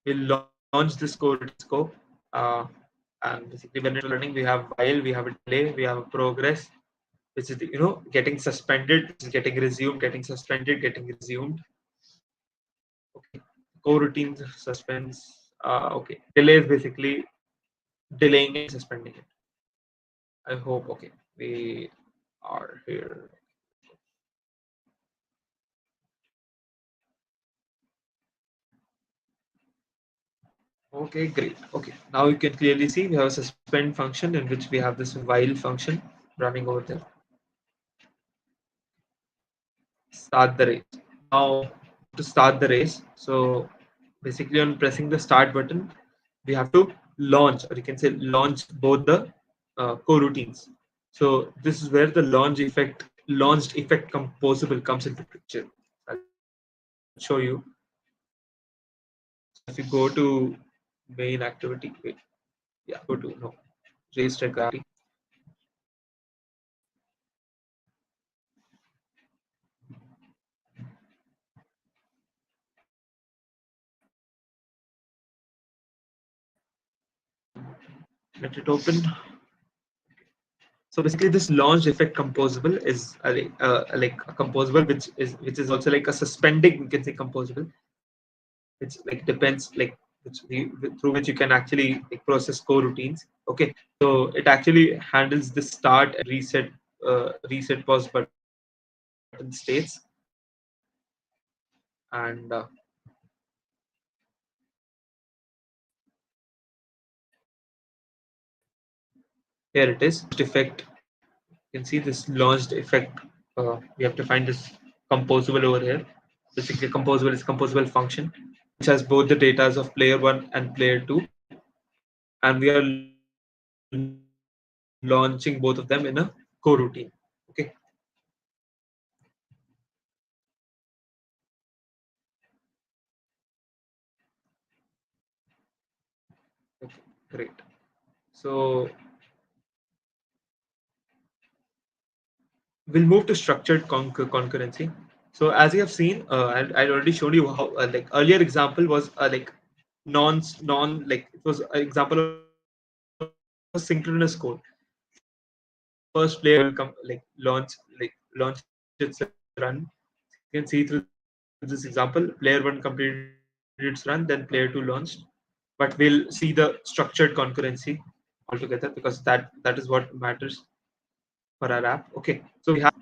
We'll launch this coroutine scope. Uh, and basically, when it's running, we have while, we have a delay, we have a progress, which is getting suspended, which is getting resumed, getting suspended, getting resumed. Okay. Coroutine suspense. Okay. Delay is basically delaying it, suspending it. I hope. Okay. We are here. Okay, great. Okay, now you can clearly see we have a suspend function in which we have this while function running over there. Start the race. Now to start the race, so basically on pressing the start button, we have to launch, or you can say launch both the coroutines. So this is where the launched effect composable comes into picture. I'll show you. So if you go to main activity, wait, yeah, go to no race track activity. Let it open. So basically, this launched effect composable is like a composable, which is also like a suspending. You can say composable, which like depends like through which you can actually like process coroutines. Okay, so it actually handles the start and reset pause button states, and here it is. Effect. You can see this launched effect. We have to find this composable over here. Basically, composable is composable function, which has both the data of player one and player two, and we are launching both of them in a coroutine. Okay. Okay. Great. So we'll move to structured concurrency. So as you have seen, I already showed you how like earlier example was like non like it was an example of synchronous code. First player will come launch its run. You can see through this example, player one completed its run, then player two launched. But we'll see the structured concurrency altogether because that is what matters for our app. Okay, so we have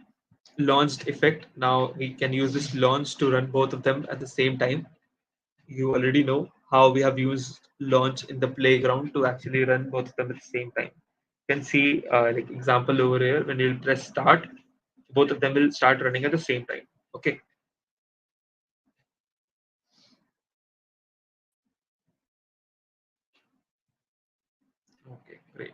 launched effect. Now we can use this launch to run both of them at the same time. You already know how we have used launch in the playground to actually run both of them at the same time. You can see like example over here when you press start, both of them will start running at the same time. Okay. Okay, great.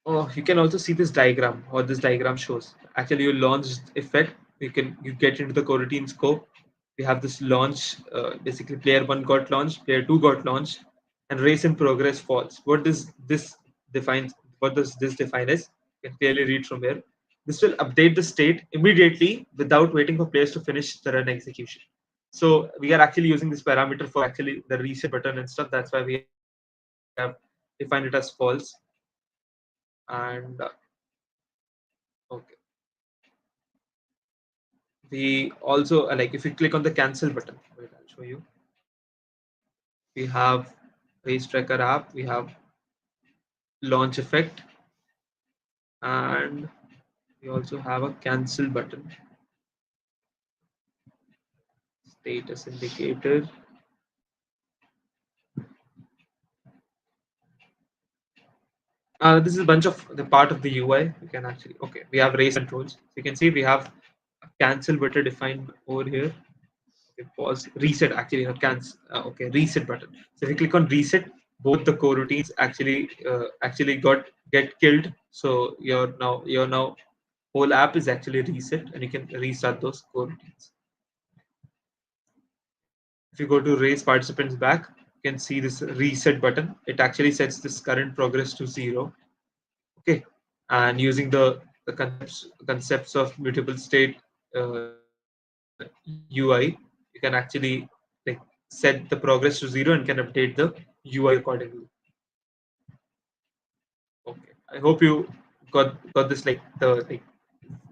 Oh, you can also see this diagram, or this diagram shows. Actually, you launch effect. You get into the coroutine scope. We have this launch. Basically, player one got launched, player two got launched, and race in progress false. What does this define? What does this define as? You can clearly read from here. This will update the state immediately without waiting for players to finish the run execution. So we are actually using this parameter for actually the reset button and stuff. That's why we have defined it as false. And okay, we also like if you click on the cancel button, wait, I'll show you. We have race tracker app, we have launch effect, and we also have a cancel button, status indicator. This is a bunch of the part of the UI. We can actually okay. We have race controls. So you can see we have a cancel button defined over here. Okay, pause, reset actually not cancel. Okay, reset button. So if you click on reset, both the coroutines actually get killed. So your now whole app is actually reset, and you can restart those coroutines. If you go to raise participants back, you can see this reset button. It actually sets this current progress to 0. Okay, and using the concepts of mutable state UI, you can actually like set the progress to 0 and can update the UI accordingly. Okay, I hope you got this, like the like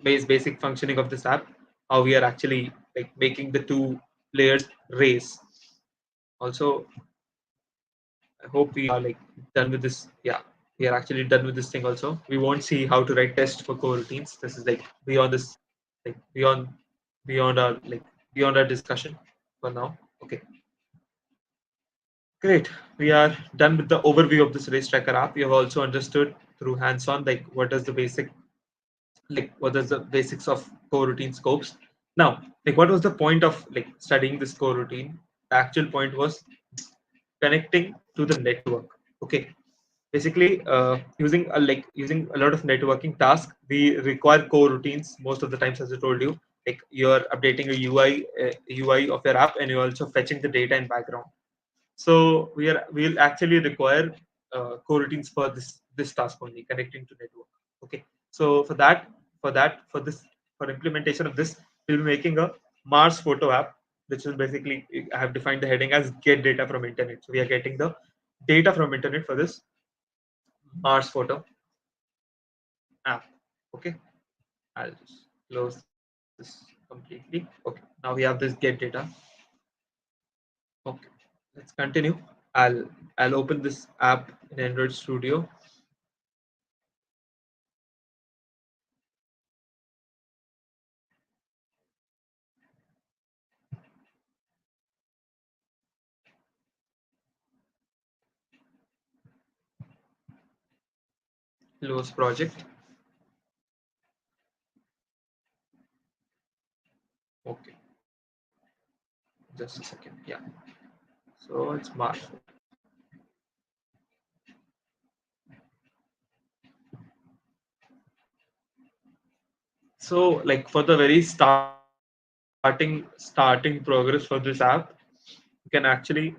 basic functioning of this app, how we are actually like making the two players race. Also, I hope we are like done with this. Yeah, we are actually done with this thing. Also, we won't see how to write tests for coroutines. This is like beyond this, like beyond our beyond our discussion for now. Okay, great. We are done with the overview of this race tracker app. We have also understood through hands-on like what is the basic, like what is the basics of coroutine scopes. Now, like what was the point of like studying this coroutine? The actual point was connecting to the network. Okay, basically using a lot of networking tasks, we require coroutines most of the times. As I told you, like you're updating a UI of your app, and you're also fetching the data in background. So we'll actually require coroutines for this task only, connecting to network. Okay, so for this, for implementation of this, we'll be making a Mars photo app, which is basically, I have defined the heading as get data from internet. So we are getting the data from internet for this Mars photo app. Okay, I'll just close this completely. Okay, now we have this get data. Okay, let's continue. I'll open this app in Android Studio. Close project. Okay, just a second. Yeah, so it's March. So like for the very starting progress for this app, you can actually,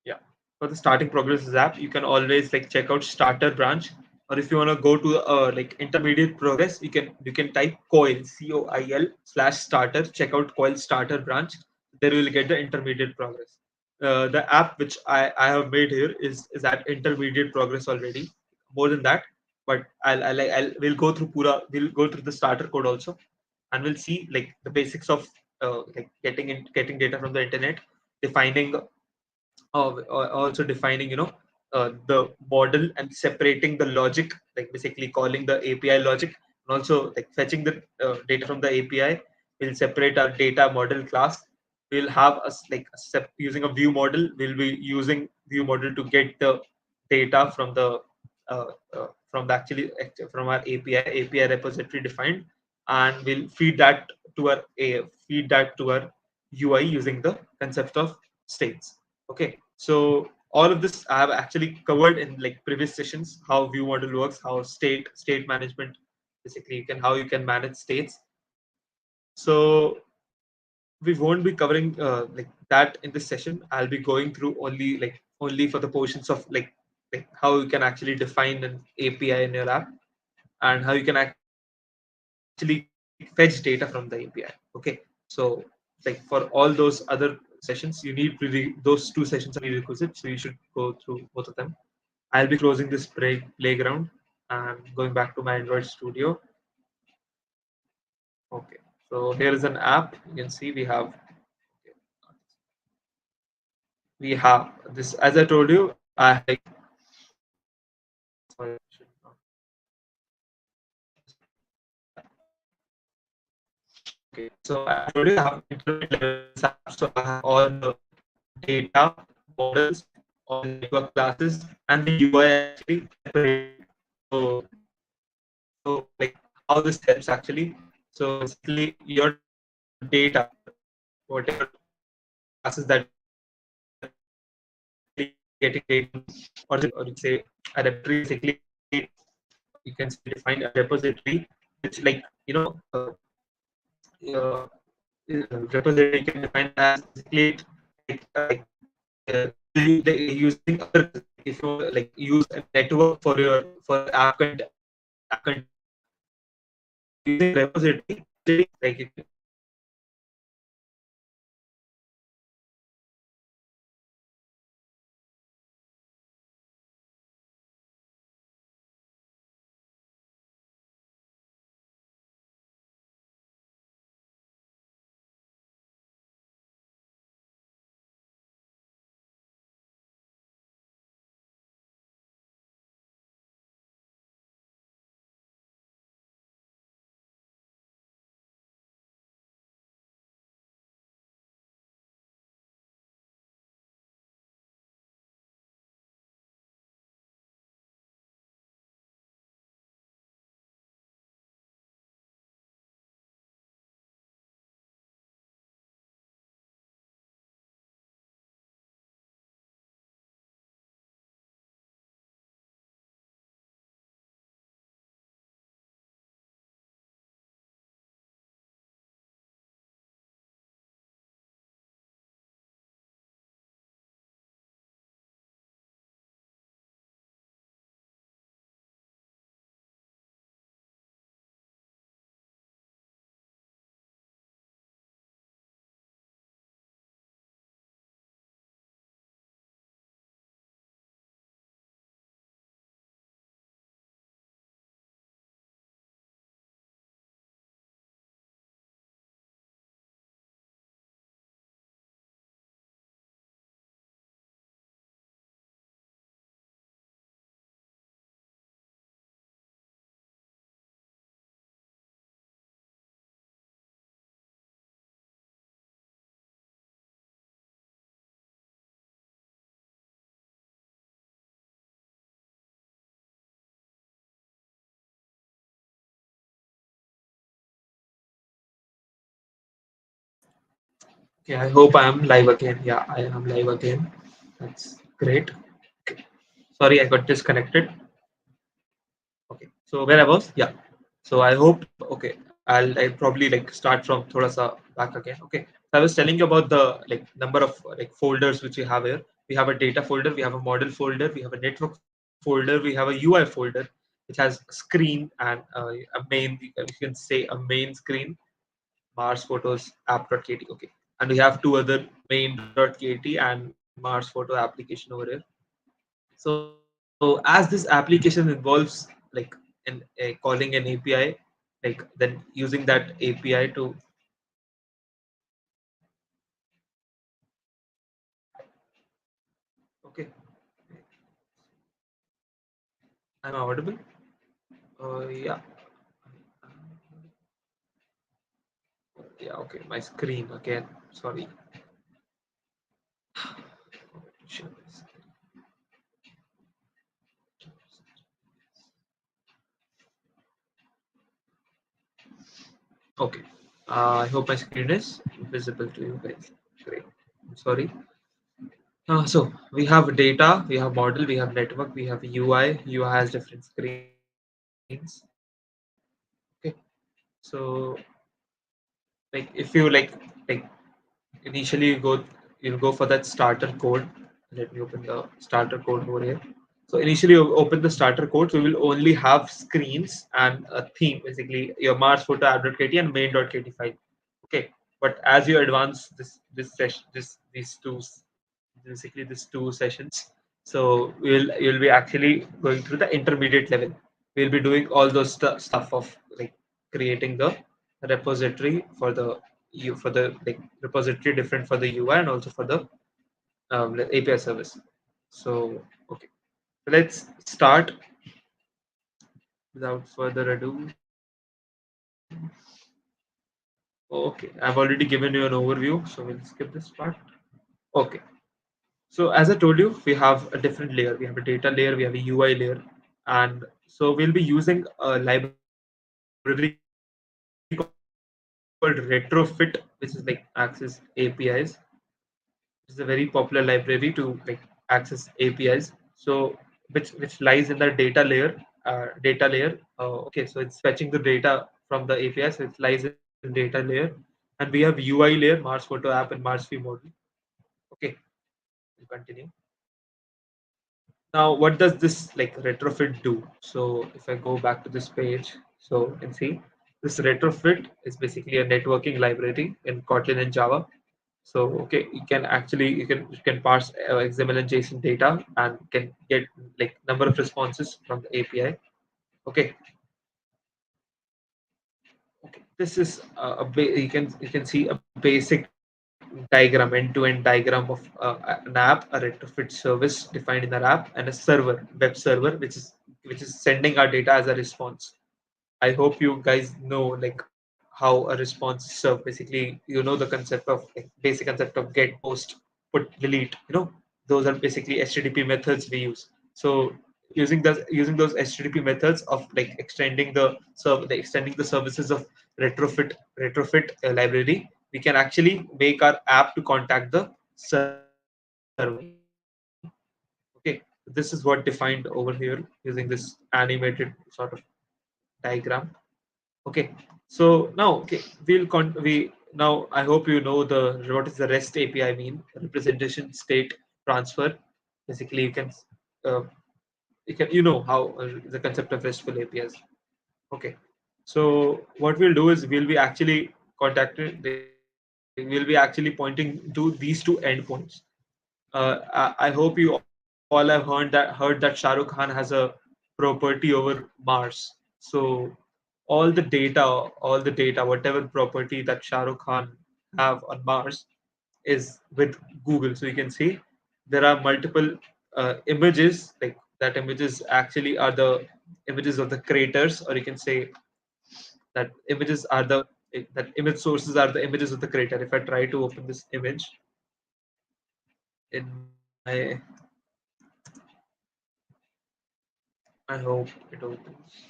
yeah, for the starting progress app, you can always like check out starter branch. Or if you want to go to like intermediate progress, you can type coil /starter, check out coil starter branch. There you will get the intermediate progress. The app which I have made here is at intermediate progress already. More than that, but we'll go through we'll go through the starter code also, and we'll see like the basics of like getting data from the internet, defining also defining the model, and separating the logic, like basically calling the API logic, and also like fetching the data from the API. We'll separate our data model class. We'll have using a view model. We'll be using view model to get the data from the uh, from our API repository defined, and we'll feed that to our UI using the concept of states. Okay, so all of this I have actually covered in like previous sessions, how view model works, how state management, basically how you can manage states. So we won't be covering like that in this session. I'll be going through only for the portions of like how you can actually define an API in your app, and how you can actually fetch data from the API. Okay, so like for all those other sessions, you need really those two sessions are prerequisite, so you should go through both of them. I'll be closing this playground and going back to my Android Studio. Okay, so here is an app. You can see we have this. As I told you, I have like, sorry, okay, so I told you I have intermediate level in this app, so I have all the data models, all the network classes, and the UI actually separated. So like how this helps actually. So basically your data, whatever classes that you're getting data, or you say a repository, basically you can say define a repository which like uh, repository you can define as basically like will be using other, if you like use a network for your for app content, so using repository actually like you can Okay, I hope I am live again. Yeah, I am live again. That's great. Okay. Sorry, I got disconnected. Okay, so where I was, yeah. So I hope, okay, I'll probably like start from thoda sa back again. Okay, so I was telling you about the like number of like folders which we have here. We have a data folder, we have a model folder, we have a network folder, we have a UI folder, which has screen and a main, you can say a main screen, Mars Photos app.kt. Okay, and we have two other main.kt and Mars Photo application over here. So as this application involves like calling an API, like then using that API to okay, I'm audible. Yeah, yeah. Okay, my screen again. Sorry. Okay. I hope my screen is visible to you guys. Great. I'm sorry. So we have data, we have model, we have network, we have UI. UI has different screens. Okay. So like if you like initially you'll go for that starter code. Let me open the starter code over here. So initially you open the starter code, so we will only have screens and a theme, basically your Mars photo app.kt and main.kt file. Okay, but as you advance this session, these two, basically these two sessions, so you'll be actually going through the intermediate level. We'll be doing all those stuff of like creating the repository for the you for the like repository different for the UI and also for the API service. So okay, let's start without further ado. Okay, I've already given you an overview, so we'll skip this part. Okay, so as I told you, we have a different layer. We have a data layer, we have a UI layer, and so we'll be using a library called Retrofit, which is like Access APIs. It's a very popular library to like access APIs. So which lies in the data layer. Okay, so it's fetching the data from the API, so it lies in data layer, and we have UI layer, Mars Photo app and Mars View model. Okay, we'll continue. Now, what does this like retrofit do? So if I go back to this page, so you can see this retrofit is basically a networking library in Kotlin and Java. So okay, you can parse XML and JSON data and can get like number of responses from the API. Okay, okay. This is you can see a basic diagram, end-to-end diagram of an app, a retrofit service defined in the app, and a server, web server, which is sending our data as a response. I hope you guys know like how a response serve. Basically, you know the concept of like basic concept of get, post, put, delete. Those are basically HTTP methods we use. So using those HTTP methods of like extending the services of retrofit library, we can actually make our app to contact the server. Okay, this is what defined over here using this animated sort of diagram. Okay, so now okay, we I hope you know the what is the REST API mean, representation state transfer. Basically, uh, you know how the concept of RESTful APIs. Okay, so what we'll do is we'll be actually pointing to these two endpoints. I hope you all have heard that Shah Rukh Khan has a property over Mars. So all the data, whatever property that Shah Rukh Khan have on Mars is with Google. So you can see there are multiple images, like that images actually are the images of the creators, or you can say that images are the that image sources are the images of the creator. If I try to open this image in my, I hope it opens.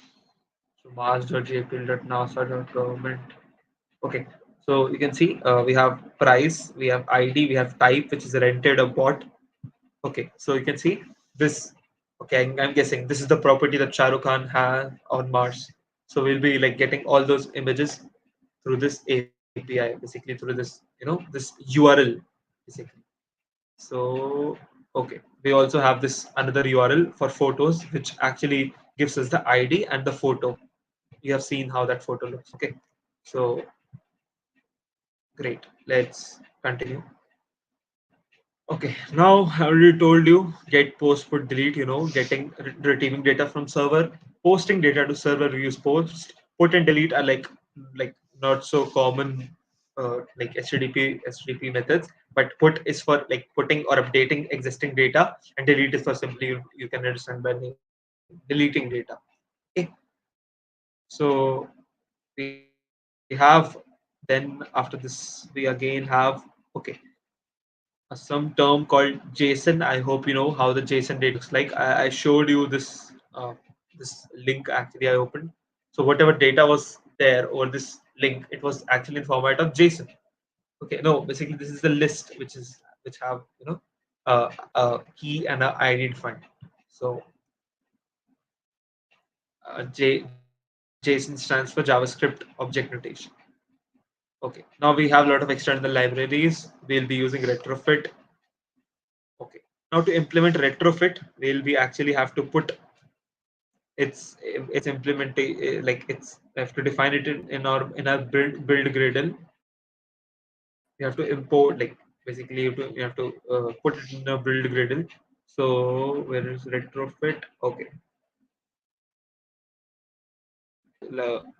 So mars.jpl.nasa.government. Okay, so you can see we have price, we have ID, we have type, which is rented or bought. Okay, so you can see this. Okay, I'm guessing this is the property that Shah Rukh Khan has on Mars. So we'll be like getting all those images through this API, basically through this URL, basically. So okay, we also have this another URL for photos, which actually gives us the ID and the photo. You have seen how that photo looks. Okay, so great. Let's continue. Okay, now I already told you get, post, put, delete. Getting retrieving data from server, posting data to server. We use post, put, and delete are like not so common like HTTP methods. But put is for like putting or updating existing data, and delete is for simply you can understand by name, deleting data. Okay, so we have then after this we again have okay some term called JSON. I hope you know how the JSON data looks like. I showed you this link actually I opened. So whatever data was there over this link, it was actually in format of JSON. Okay, no, basically this is the list which have a key and a ID defined. So JSON stands for JavaScript Object Notation. Okay, now we have a lot of external libraries. We'll be using retrofit. Okay. Now to implement retrofit, we'll be actually have to put its implement like it's we have to define it in our build Gradle. We have to import like basically you have to put it in a build Gradle. So where is retrofit? Okay.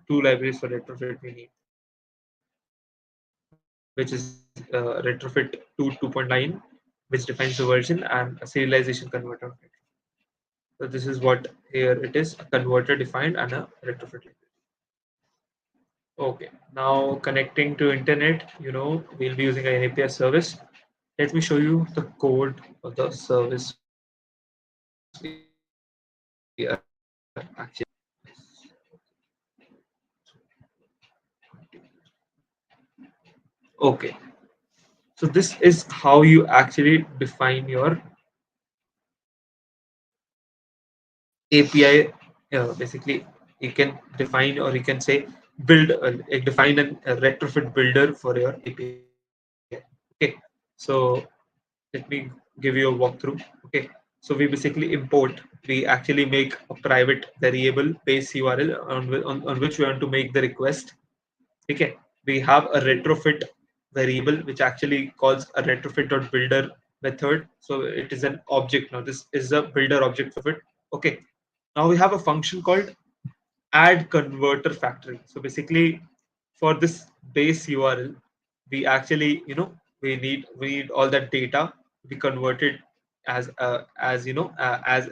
Two libraries for retrofit we need, which is retrofit 2.9, which defines the version, and a serialization converter. So this is what here it is, a converter defined and a retrofit library. Okay, now connecting to internet, we'll be using an API service. Let me show you the code of the service we are actually. Okay, so this is how you actually define your API. Basically, you can define or you can say build, define a retrofit builder for your API. Okay, so let me give you a walkthrough. Okay, So we basically import, we actually make a private variable base URL on which we want to make the request. Okay, we have a retrofit variable which actually calls a retrofit.builder method. So it is an object. Now this is a builder object of it. Okay, now we have a function called add converter factory. So basically, for this base URL, we actually, we need all that data to be converted as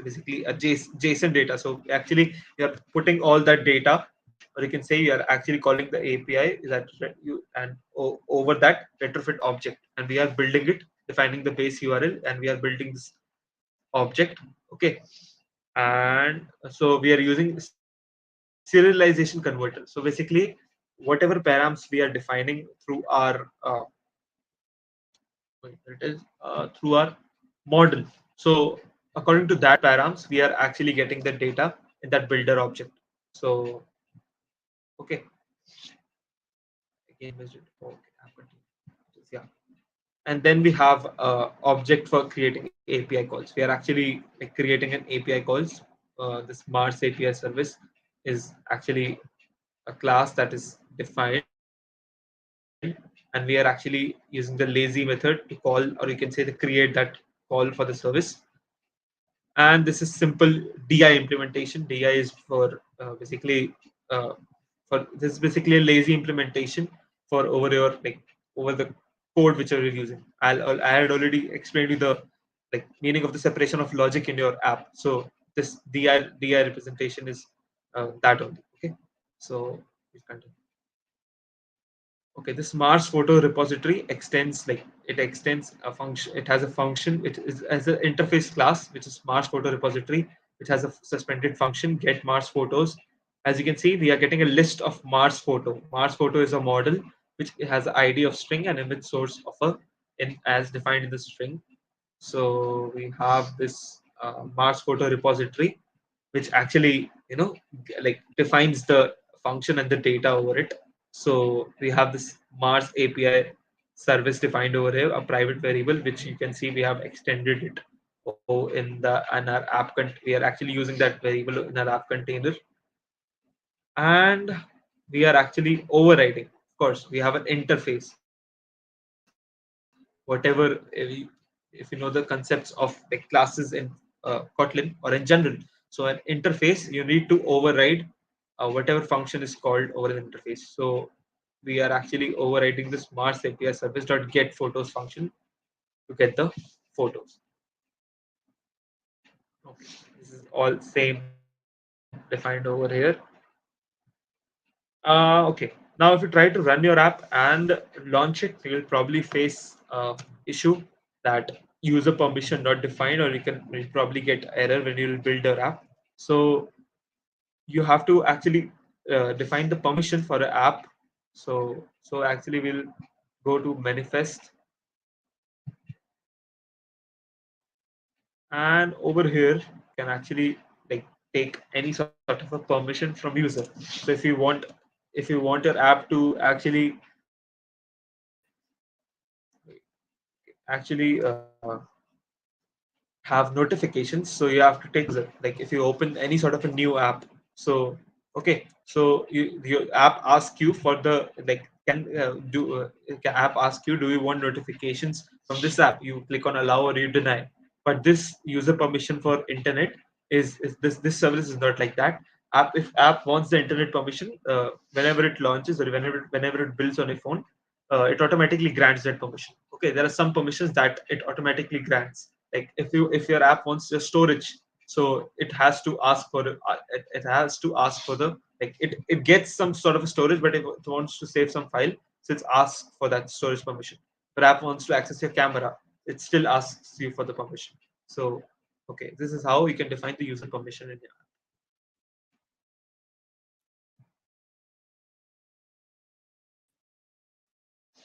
basically a JSON data. So actually, you are putting all that data, or you can say you are actually calling the API that you and over that retrofit object, and we are building it, defining the base URL, and we are building this object. Okay, and so we are using serialization converter. So basically, whatever params we are defining through our through our model. So according to that params, we are actually getting the data in that builder object. So okay, again visit. Okay, I've continued. Yeah, and then we have object for creating API calls. We are actually like creating an API calls. This Mars API service is actually a class that is defined, and we are actually using the lazy method to call, or you can say to create that call for the service. And this is simple DI implementation. DI is for basically uh, for this is basically a lazy implementation for over your like over the code which you're using. I had already explained you the like meaning of the separation of logic in your app. So this DI representation is that only. Okay, so please continue. Okay, this Mars photo repository extends like it extends a function. It has a function. It is as an interface class, which is Mars photo repository, which has a suspended function get Mars photos. As you can see, we are getting a list of Mars photo. Mars photo is a model which has the ID of string and image source of a in as defined in the string. So we have this Mars photo repository, which actually like defines the function and the data over it. So we have this Mars API service defined over here, a private variable, which you can see we have extended it in our we are actually using that variable in our app container, and we are actually overriding. Of course, we have an interface. Whatever if you know the concepts of like classes in Kotlin or in general. So an interface, you need to override whatever function is called over the interface. So we are actually overriding this Mars API service dot get photos function to get the photos. Okay, this is all same defined over here. Okay, now if you try to run your app and launch it, you will probably face issue that user permission not defined, or you'll probably get error when you will build your app. So you have to actually define the permission for an app. So actually we'll go to manifest, and over here you can actually like take any sort of a permission from user. So if you want your app to actually have notifications, so you have to take user, like if you open any sort of a new app. So okay, so your app asks you for the like can app ask you, do you want notifications from this app? You click on allow or you deny. But this user permission for internet is this service is not like that. If app wants the internet permission, whenever it launches or whenever it builds on a phone, it automatically grants that permission. Okay, there are some permissions that it automatically grants. Like if your app wants the storage, so it has to ask for it has to ask for the like it gets some sort of a storage, but if it wants to save some file, so it's asks for that storage permission. If app wants to access your camera, it still asks you for the permission. So okay, this is how you can define the user permission in your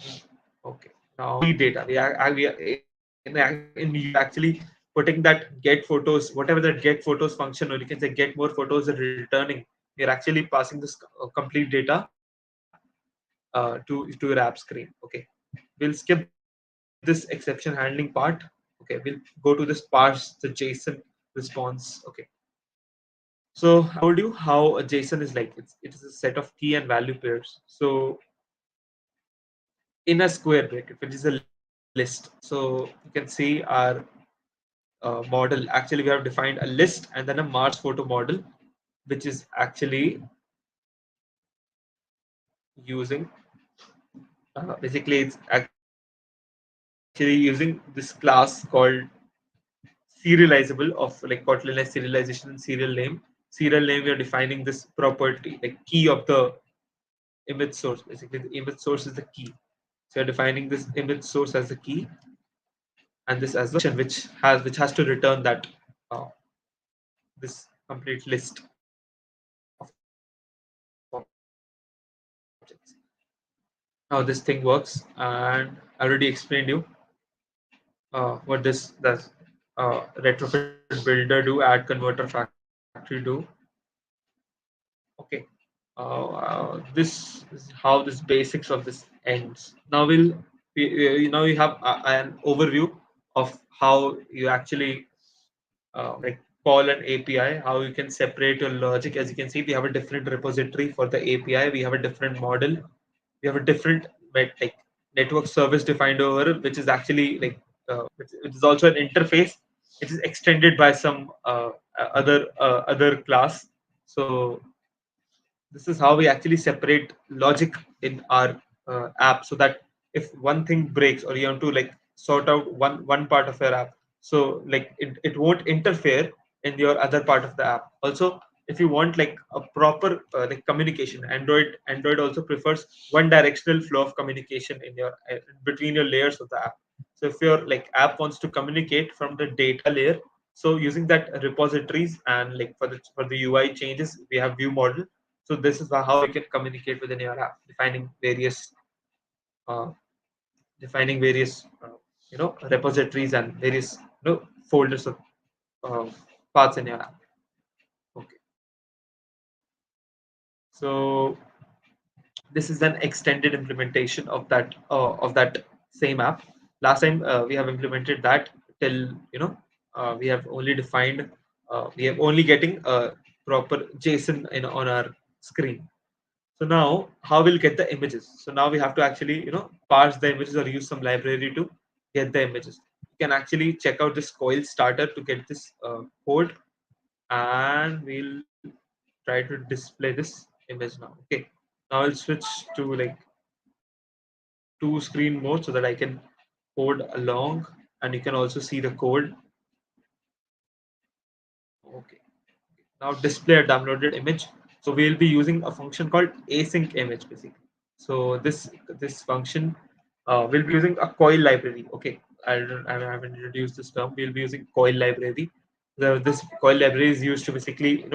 app. Okay, now data. We are actually putting that get photos, whatever that get photos function, or you can say get more photos and returning. We are actually passing this complete data to your app screen. Okay, we'll skip this exception handling part. Okay, Okay, we'll go to this parse the JSON response. Okay, so I told you how a JSON is like. It is a set of key and value pairs. So in a square bracket, which is a list, so you can see our model. Actually, we have defined a list and then a Mars photo model, which is actually using basically it's actually using this class called serializable of like Kotlin as serialization and serial name. Serial name, we are defining this property, like key of the image source. Basically, the image source is the key. So you're defining this image source as the key and this as the function which has to return that this complete list of objects. How this thing works, and I already explained you what this retrofit builder do, add converter factory do. Okay, this is how this basics of this ends. Now you have an overview of how you actually like call an API, how you can separate your logic. As you can see, we have a different repository for the API. We have a different model. We have a different like network service defined over, which is actually like it is also an interface. It is extended by some other class. So this is how we actually separate logic in our app, so that if one thing breaks or you want to like sort out one part of your app, so like it won't interfere in your other part of the app. Also, if you want like a proper like communication, android also prefers one directional flow of communication in your between your layers of the app. So if your like app wants to communicate from the data layer, so using that repositories, and like for the UI changes, we have view model. So this is how you can communicate within your app, uh, defining various repositories and various folders of uh, paths in your app. Okay, so this is an extended implementation of that same app. Last time we have implemented that till we have only defined we have only getting a proper JSON on our screen. So now, how we'll get the images? So now we have to actually, parse the images or use some library to get the images. You can actually check out this coil starter to get this code, and we'll try to display this image now. Okay. Now I'll switch to like two screen mode so that I can code along, and you can also see the code. Okay. Now display a downloaded image. So we'll be using a function called async image basically. So this function we'll be using a coil library. Okay, I haven't introduced this term. We'll be using coil library. This coil library is used to basically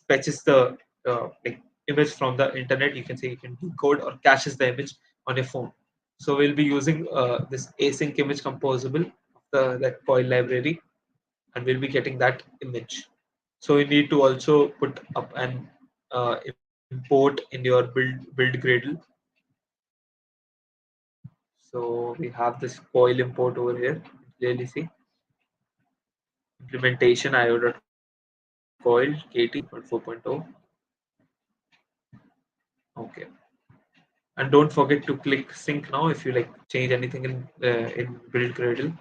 fetches the like image from the internet. You can say you can decode or caches the image on your phone. So we'll be using this async image composable, that coil library, and we'll be getting that image. So you need to also put up an import in your build Gradle. So we have this coil import over here. Clearly see implementation io.coil kt 4.0. Okay, and don't forget to click sync now if you like change anything in build Gradle.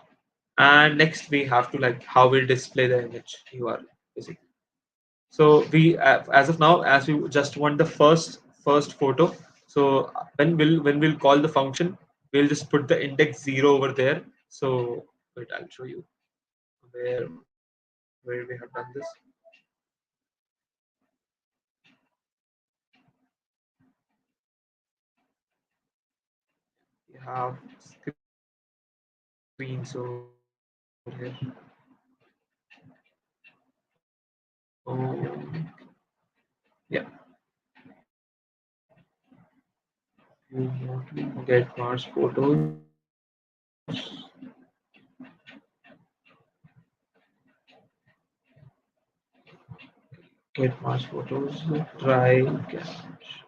And next we have to like how we'll display the image URL basically. So we as of now, as we just want the first photo. So when we'll call the function, we'll just put the index 0 over there. So wait, I'll show you where we have done this. We have screens over here. Oh, yeah. You want to get Mars photos. Get Mars photos. Try cache.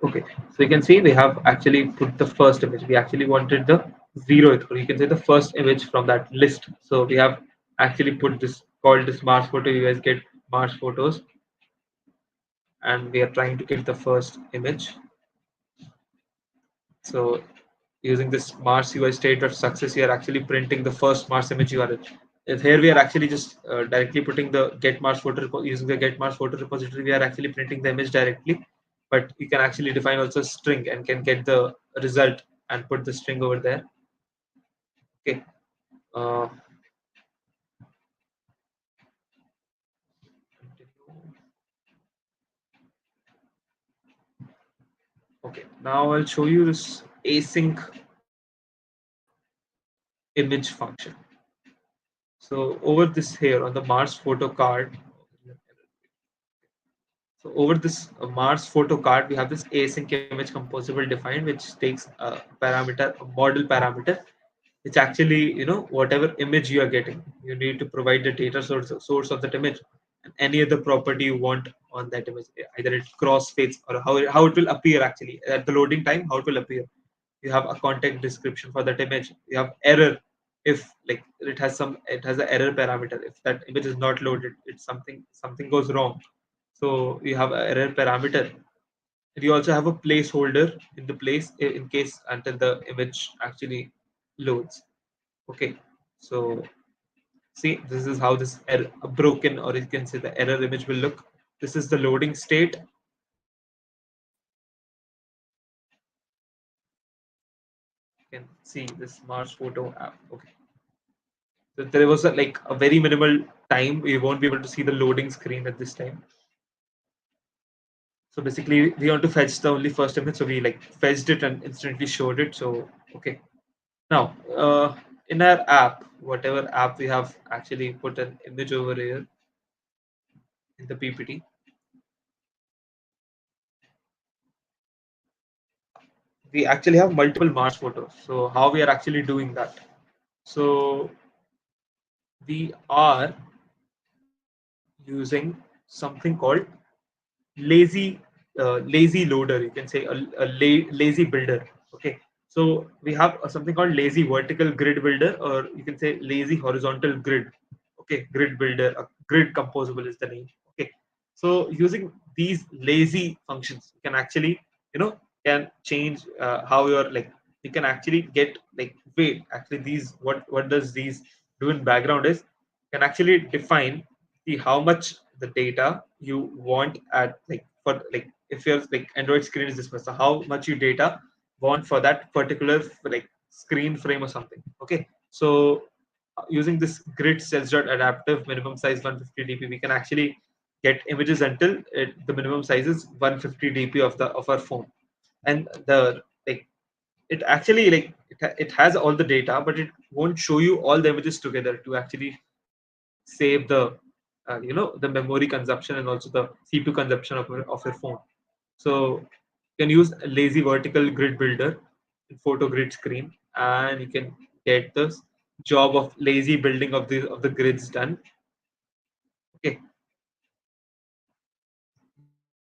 Okay, so you can see we have actually put the first image. We actually wanted the zeroth, or you can say the first image from that list. So we have actually put this called this Mars photo. You guys get Mars photos, and we are trying to get the first image. So using this Mars UI state of success, you are actually printing the first Mars image URL. If here we are actually just directly putting the get Mars photo using the get Mars photo repository, we are actually printing the image directly. But you can actually define also a string and can get the result and put the string over there. Okay. Uh, okay. Now I'll show you this async image function. So over this here on the Mars photo card, so over this Mars photo card, we have this async image composable defined, which takes a parameter, a model parameter, which actually, whatever image you are getting, you need to provide the data source of that image and any other property you want on that image, either it crossfades or how it will appear actually at the loading time, how it will appear. You have a context description for that image. You have error if like it has an error parameter. If that image is not loaded, it's something goes wrong. So you have an error parameter. And you also have a placeholder in the place in case until the image actually loads. Okay, so see, this is how this error, a broken, or you can say the error image will look. This is the loading state. You can see this Mars photo app. Okay, so there was like a very minimal time. We won't be able to see the loading screen at this time. So basically, we want to fetch the only first image. So we like fetched it and instantly showed it. So okay, now in our app, whatever app we have actually put an image over here in the PPT. We actually have multiple Mars photos. So how we are actually doing that? So we are using something called lazy loader. You can say lazy builder. Okay. So we have something called lazy vertical grid builder, or you can say lazy horizontal grid. Okay, grid builder, grid composable is the name. Okay. So using these lazy functions, you can actually, can change how you're like, you can actually get like, wait, actually these, what does these do in background is, can actually define see how much the data you want at like, for like, if your like Android screen is this much, so how much you data want for that particular like screen frame or something. Okay, so using this grid cells dot adaptive minimum size 150 dp, we can actually get images until the minimum size is 150 dp of our phone. And the like, it actually like, it has all the data, but it won't show you all the images together to actually save the the memory consumption and also the CPU consumption of your phone. So you can use a lazy vertical grid builder in photo grid screen, and you can get the job of lazy building of the grids done. Okay,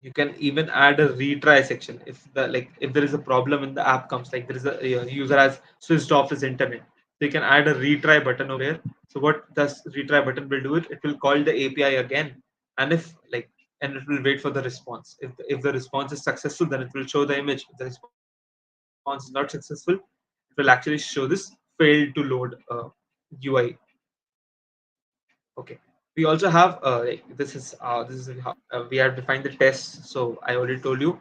you can even add a retry section if if there is a problem in the app comes, like there is a user has switched off his internet, so you can add a retry button over here. So what does retry button will do, it will call the API again, and if like, and it will wait for the response. If the response is successful, then it will show the image. If the response is not successful, it will actually show this failed to load UI. Okay, we also have like, this is how we have defined the tests. So I already told you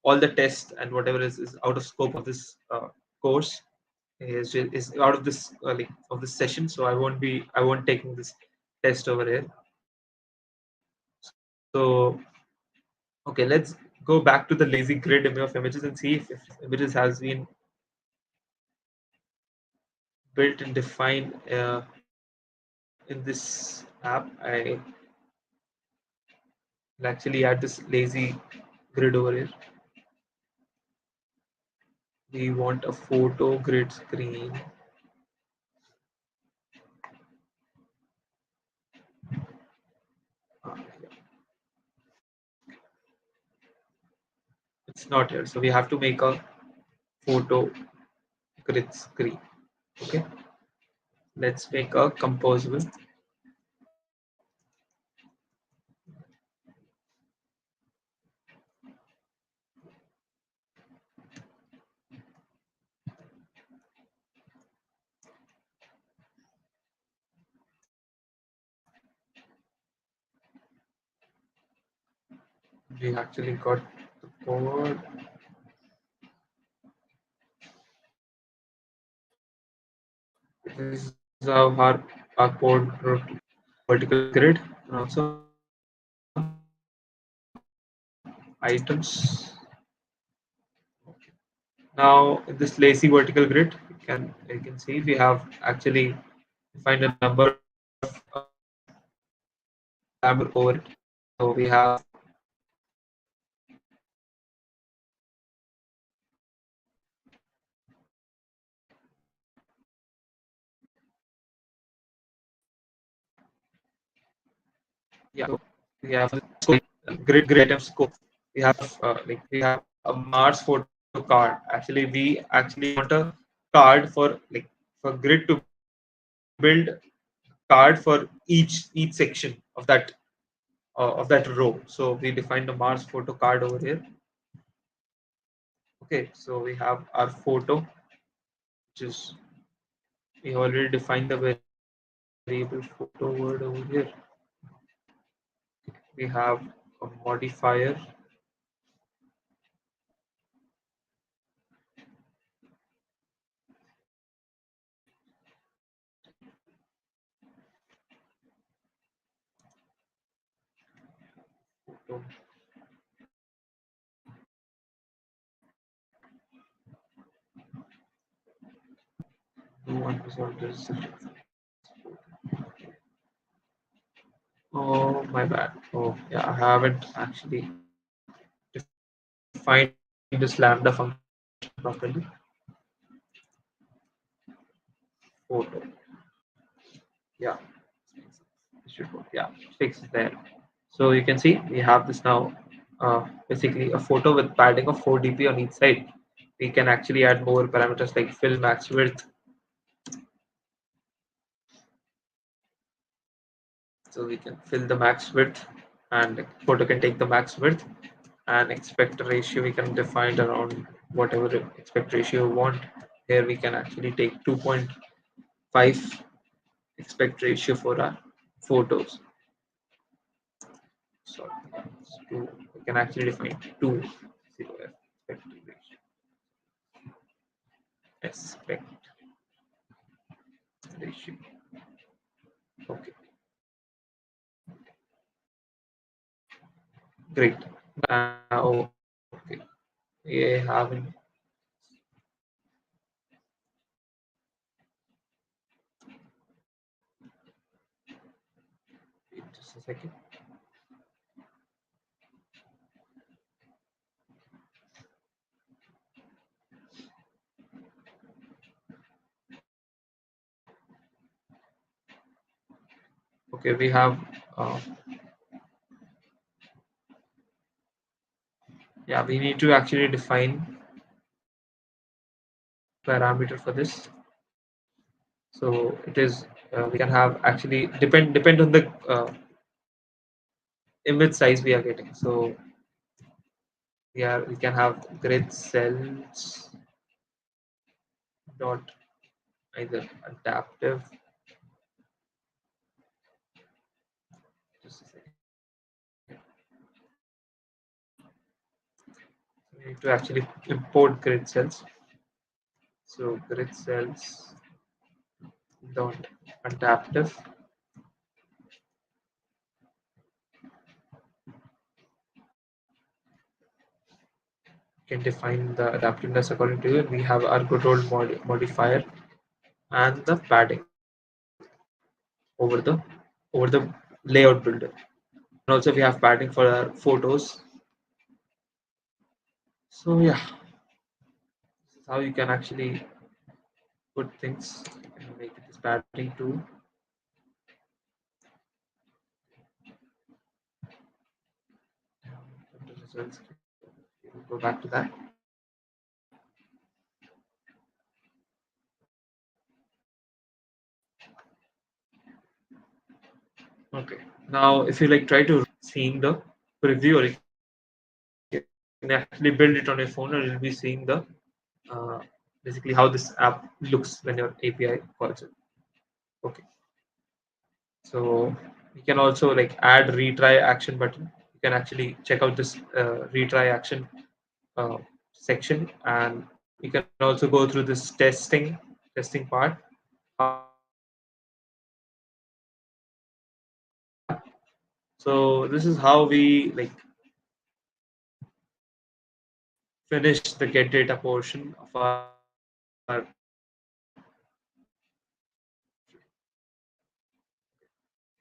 all the tests and whatever is out of scope of this course is out of this like of this session. So I won't taking this test over here. So okay, let's go back to the lazy grid image of images and see if images has been built and defined in this app. I'll actually add this lazy grid over here. We want a photo grid screen. Yeah. It's not here, so we have to make a photo grid screen. Okay, let's make a composable. we actually got the code. This is how our code wrote vertical grid and also items. Now in this lazy vertical grid, you can see we have actually defined a number of parameter over it. So we have yeah, so we have grid item scope. We have we have a Mars photo card. Actually, we actually want a card for for grid to build card for each section of that row. So we defined the Mars photo card over here. Okay, so we have our photo, which is we already defined the variable photo word over here. We have a modifier. Photo. No unresolved is oh my bad. Oh yeah, I haven't actually defined this lambda function properly. Photo. Yeah, it should work. Yeah, fix it there. So you can see we have this now basically a photo with padding of 4 dp on each side. We can actually add more parameters like fill, max width. So we can fill the max width and photo can take the max width, and expect ratio we can define around whatever expect ratio we want. Here we can actually take 2.5 expect ratio for our photos. So we can actually define 2 0 expect ratio. Expect ratio. Okay, great. Okay, we haven't. Wait just a second. Okay, we have. Uh, yeah, we need to actually define parameter for this. So it is we can have actually depend on the image size we are getting. So we can have grid cells dot either adaptive. Just a second. We need to actually import grid cells. So grid cells dot adaptive. Can define the adaptiveness according to it. We have our good old modifier and the padding over the over the layout builder. And also we have padding for our photos. So yeah, this is how you can actually put things and make this padding too. Results. We'll go back to that. Okay. Now, if you try to seeing the preview, or you can actually build it on your phone, and you'll be seeing the uh, basically how this app looks when your API calls it. Okay. So we can also add retry action button. can actually check out this retry action uh, section, and you can also go through this testing part, how we make this app. So this is how we like finish the get data portion of our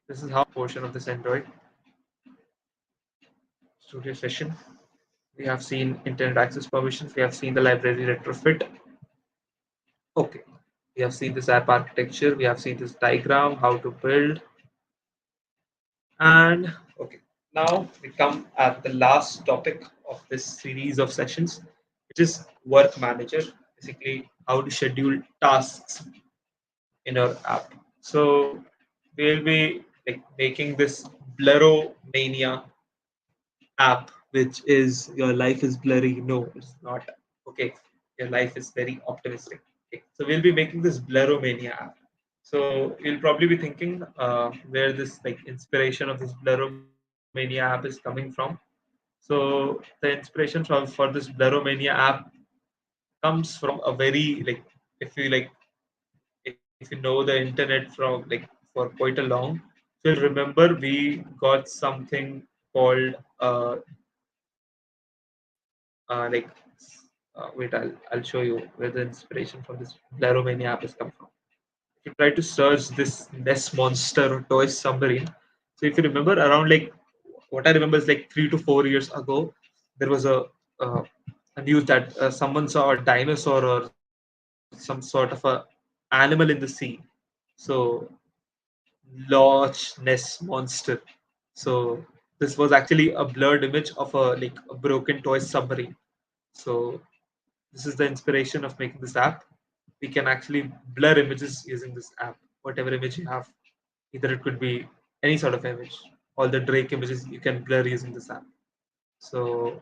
this is how portion of this Android studio session. We have seen internet access permissions, we have seen the library retrofit. Okay, we have seen this app architecture, we have seen this diagram, how to build. And okay, now we come at the last topic of this series of sessions, which is work manager, basically how to schedule tasks in our app. So we'll be like making this Blurro Mania app, which is your life is blurry. No, it's not. Okay, your life is very optimistic. Okay. So we'll be making this Bluromania app. So you'll probably be thinking where this like inspiration of this Bluromania app is coming from. So the inspiration for this Bluromania app comes from a very like, if you like, if you know the internet from like for quite a long, so you'll remember we got something called like wait, I'll show you where the inspiration from this Blaromania app is come from. If you try to search this Nest Monster or Toy Submarine, so if you remember around like what I remember is like 3 to 4 years ago, there was uh, a news that someone saw a dinosaur or some sort of a animal in the sea. So Loch Ness Monster. So this was actually a blurred image of a like a broken toy submarine. So this is the inspiration of making this app. We can actually blur images using this app. Whatever image you have, either it could be any sort of image. All the Drake images you can blur using this app. So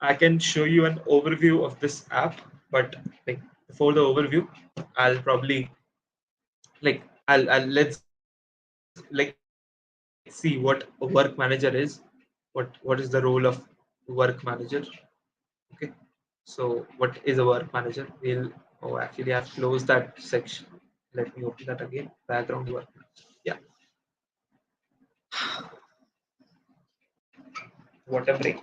I can show you an overview of this app, but like before the overview, I'll probably like I'll let's see what a work manager is. What is the role of work manager? Okay. So what is a work manager? We'll oh actually I've closed that section. Let me open that again. Background work manager. Yeah. What a break.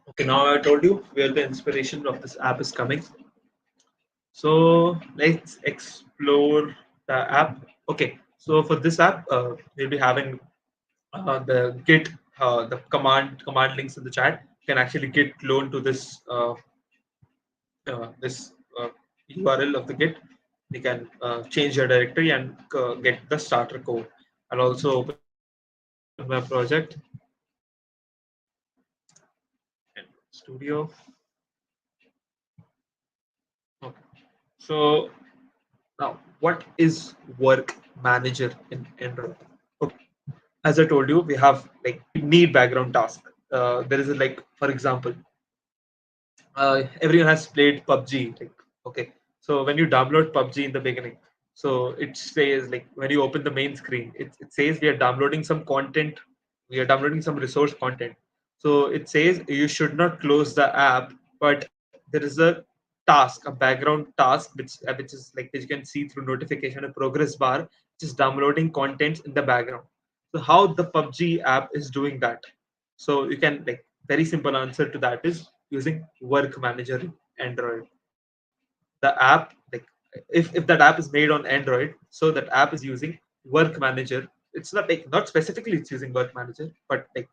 Okay, now I told you where the inspiration of this app is coming. So let's explore the app. Okay, so for this app, we'll be having the Git, the command links in the chat. You can actually Git clone to this URL of the Git. You can change your directory and get the starter code. I'll also open my project and Studio. Okay. So now, what is Work Manager in Android? Okay. As I told you, we have like need background task. There is a like, for example, everyone has played PUBG. Like, okay, so when you download PUBG in the beginning, so it says like when you open the main screen, it says we are downloading some content, we are downloading some resource content. So it says you should not close the app, but there is a task, a background task, which is like which you can see through notification and progress bar, which is downloading contents in the background. So how the PUBG app is doing that? So you can like very simple answer to that is using Work Manager in Android. The app like if that app is made on Android, so that app is using Work Manager. It's not like not specifically it's using Work Manager, but like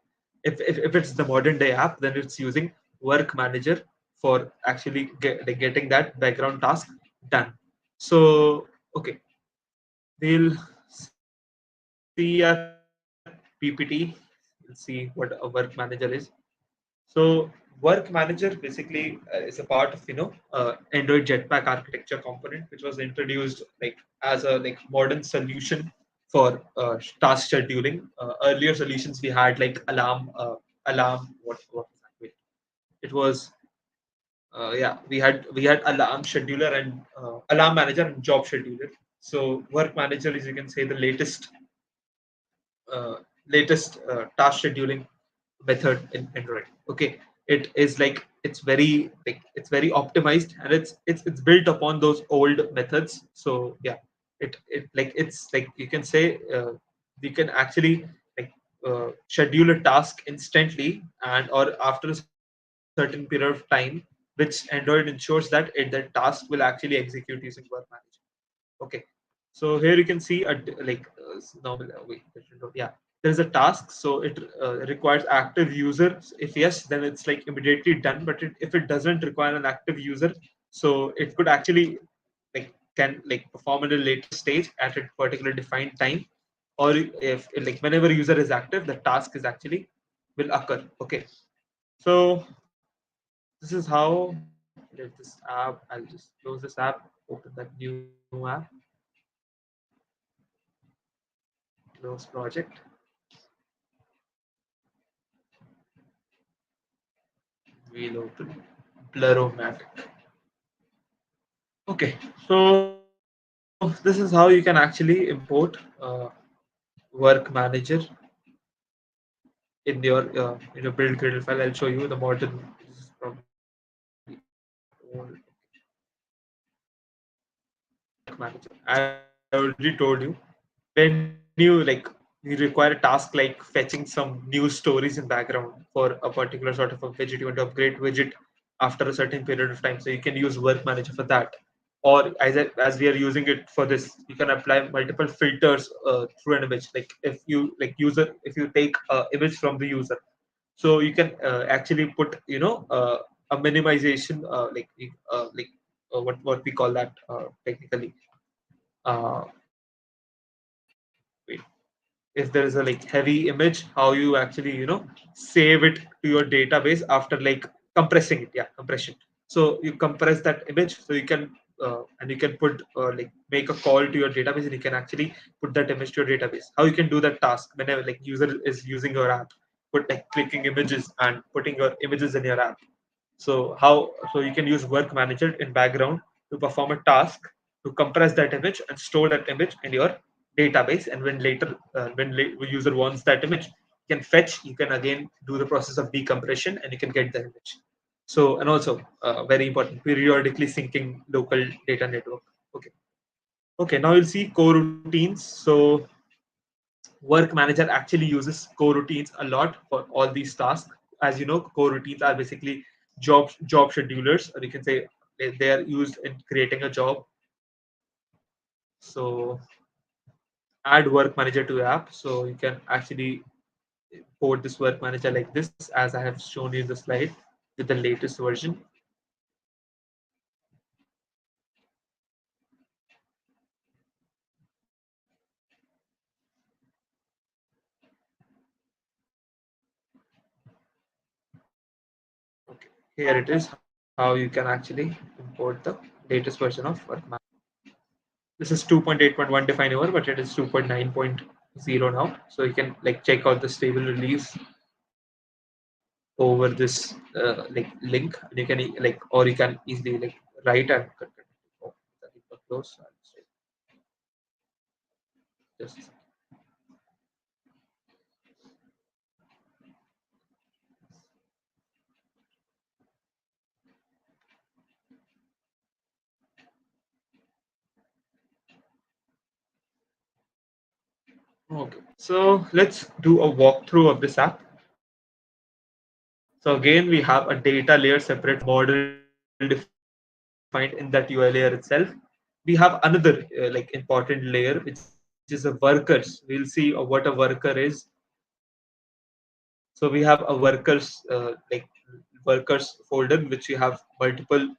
if it's the modern day app, then it's using Work Manager for actually like getting that background task done. So okay, we'll see our PPT. We'll see what a work manager is. So work manager basically is a part of Android Jetpack architecture component, which was introduced like as a like modern solution for task scheduling. Earlier solutions we had like alarm. What was that? Wait, it was we had alarm scheduler and alarm manager and job scheduler. So work manager is, you can say, the latest task scheduling method in Android. Okay, it is like it's very optimized, and it's built upon those old methods. So yeah, it's like, you can say, we can actually like schedule a task instantly and or after a certain period of time, which Android ensures that that task will actually execute using Work Manager. Okay, so here you can see normal. Wait, yeah, there is a task, so it requires active user. If yes, then it's like immediately done. But if it doesn't require an active user, so it could actually can perform at a later stage at a particular defined time, or if like whenever user is active, the task is actually will occur. Okay, so this is how this app. I'll just close this app, open that new app, close project, we'll open Blur-O-Matic. Okay, so this is how you can actually import Work Manager in your build gradle file. I'll show you the modern. This is probably old Work Manager. I already told you, when you require a task like fetching some news stories in background for a particular sort of a widget, you want to upgrade widget after a certain period of time, so you can use Work Manager for that. Or as we are using it for this, you can apply multiple filters through an image. Like if you take image from the user, so you can actually put a minimization what we call that technically. Wait, if there is a heavy image, how you actually save it to your database after compressing it. Yeah, compression. So you compress that image, so you can and you can put make a call to your database, and you can actually put that image to your database. How you can do that task whenever user is using your app, put clicking images and putting your images in your app. So you can use Work Manager in background to perform a task to compress that image and store that image in your database. And when later user wants that image, you can fetch. You can again do the process of decompression, and you can get the image. So, and also very important, periodically syncing local data network. Okay. Okay. Now you'll see coroutines. So Work Manager actually uses coroutines a lot for all these tasks. As you know, coroutines are basically job schedulers, or you can say they are used in creating a job. So add Work Manager to your app. So you can actually import this Work Manager like this, as I have shown you in the slide with the latest version. Okay, here it is. How you can actually import the latest version of Work Manager. This is 2.8.1 defined over, but it is 2.9.0 now. So you can check out the stable release over this link, and you can or you can easily write and oh, that is not close. Just okay. So let's do a walkthrough of this app. So again, we have a data layer separate from the model defined in that UI layer itself. We have another important layer, which is a workers. We'll see what a worker is. So we have a workers folder in which we have multiple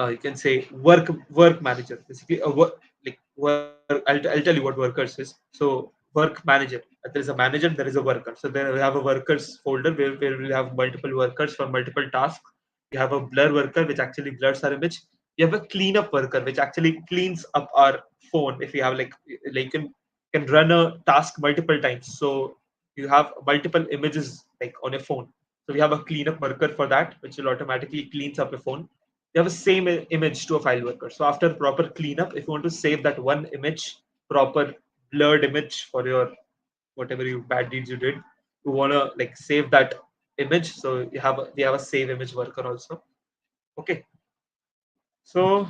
you can say work manager, basically a I'll tell you what workers is. So work manager, there is a manager, there is a worker. So there we have a workers folder where we have multiple workers for multiple tasks. We have a blur worker which actually blurs our image. We have a cleanup worker which actually cleans up our phone. If we have can can run a task multiple times. So you have multiple images like on your phone. So we have a cleanup worker for that, which will automatically cleans up your phone. You have a same image to a file worker. So after proper cleanup, if you want to save that one image, proper blurred image for your whatever you bad deeds you did, you want to like save that image. So we have a save image worker also. Okay, so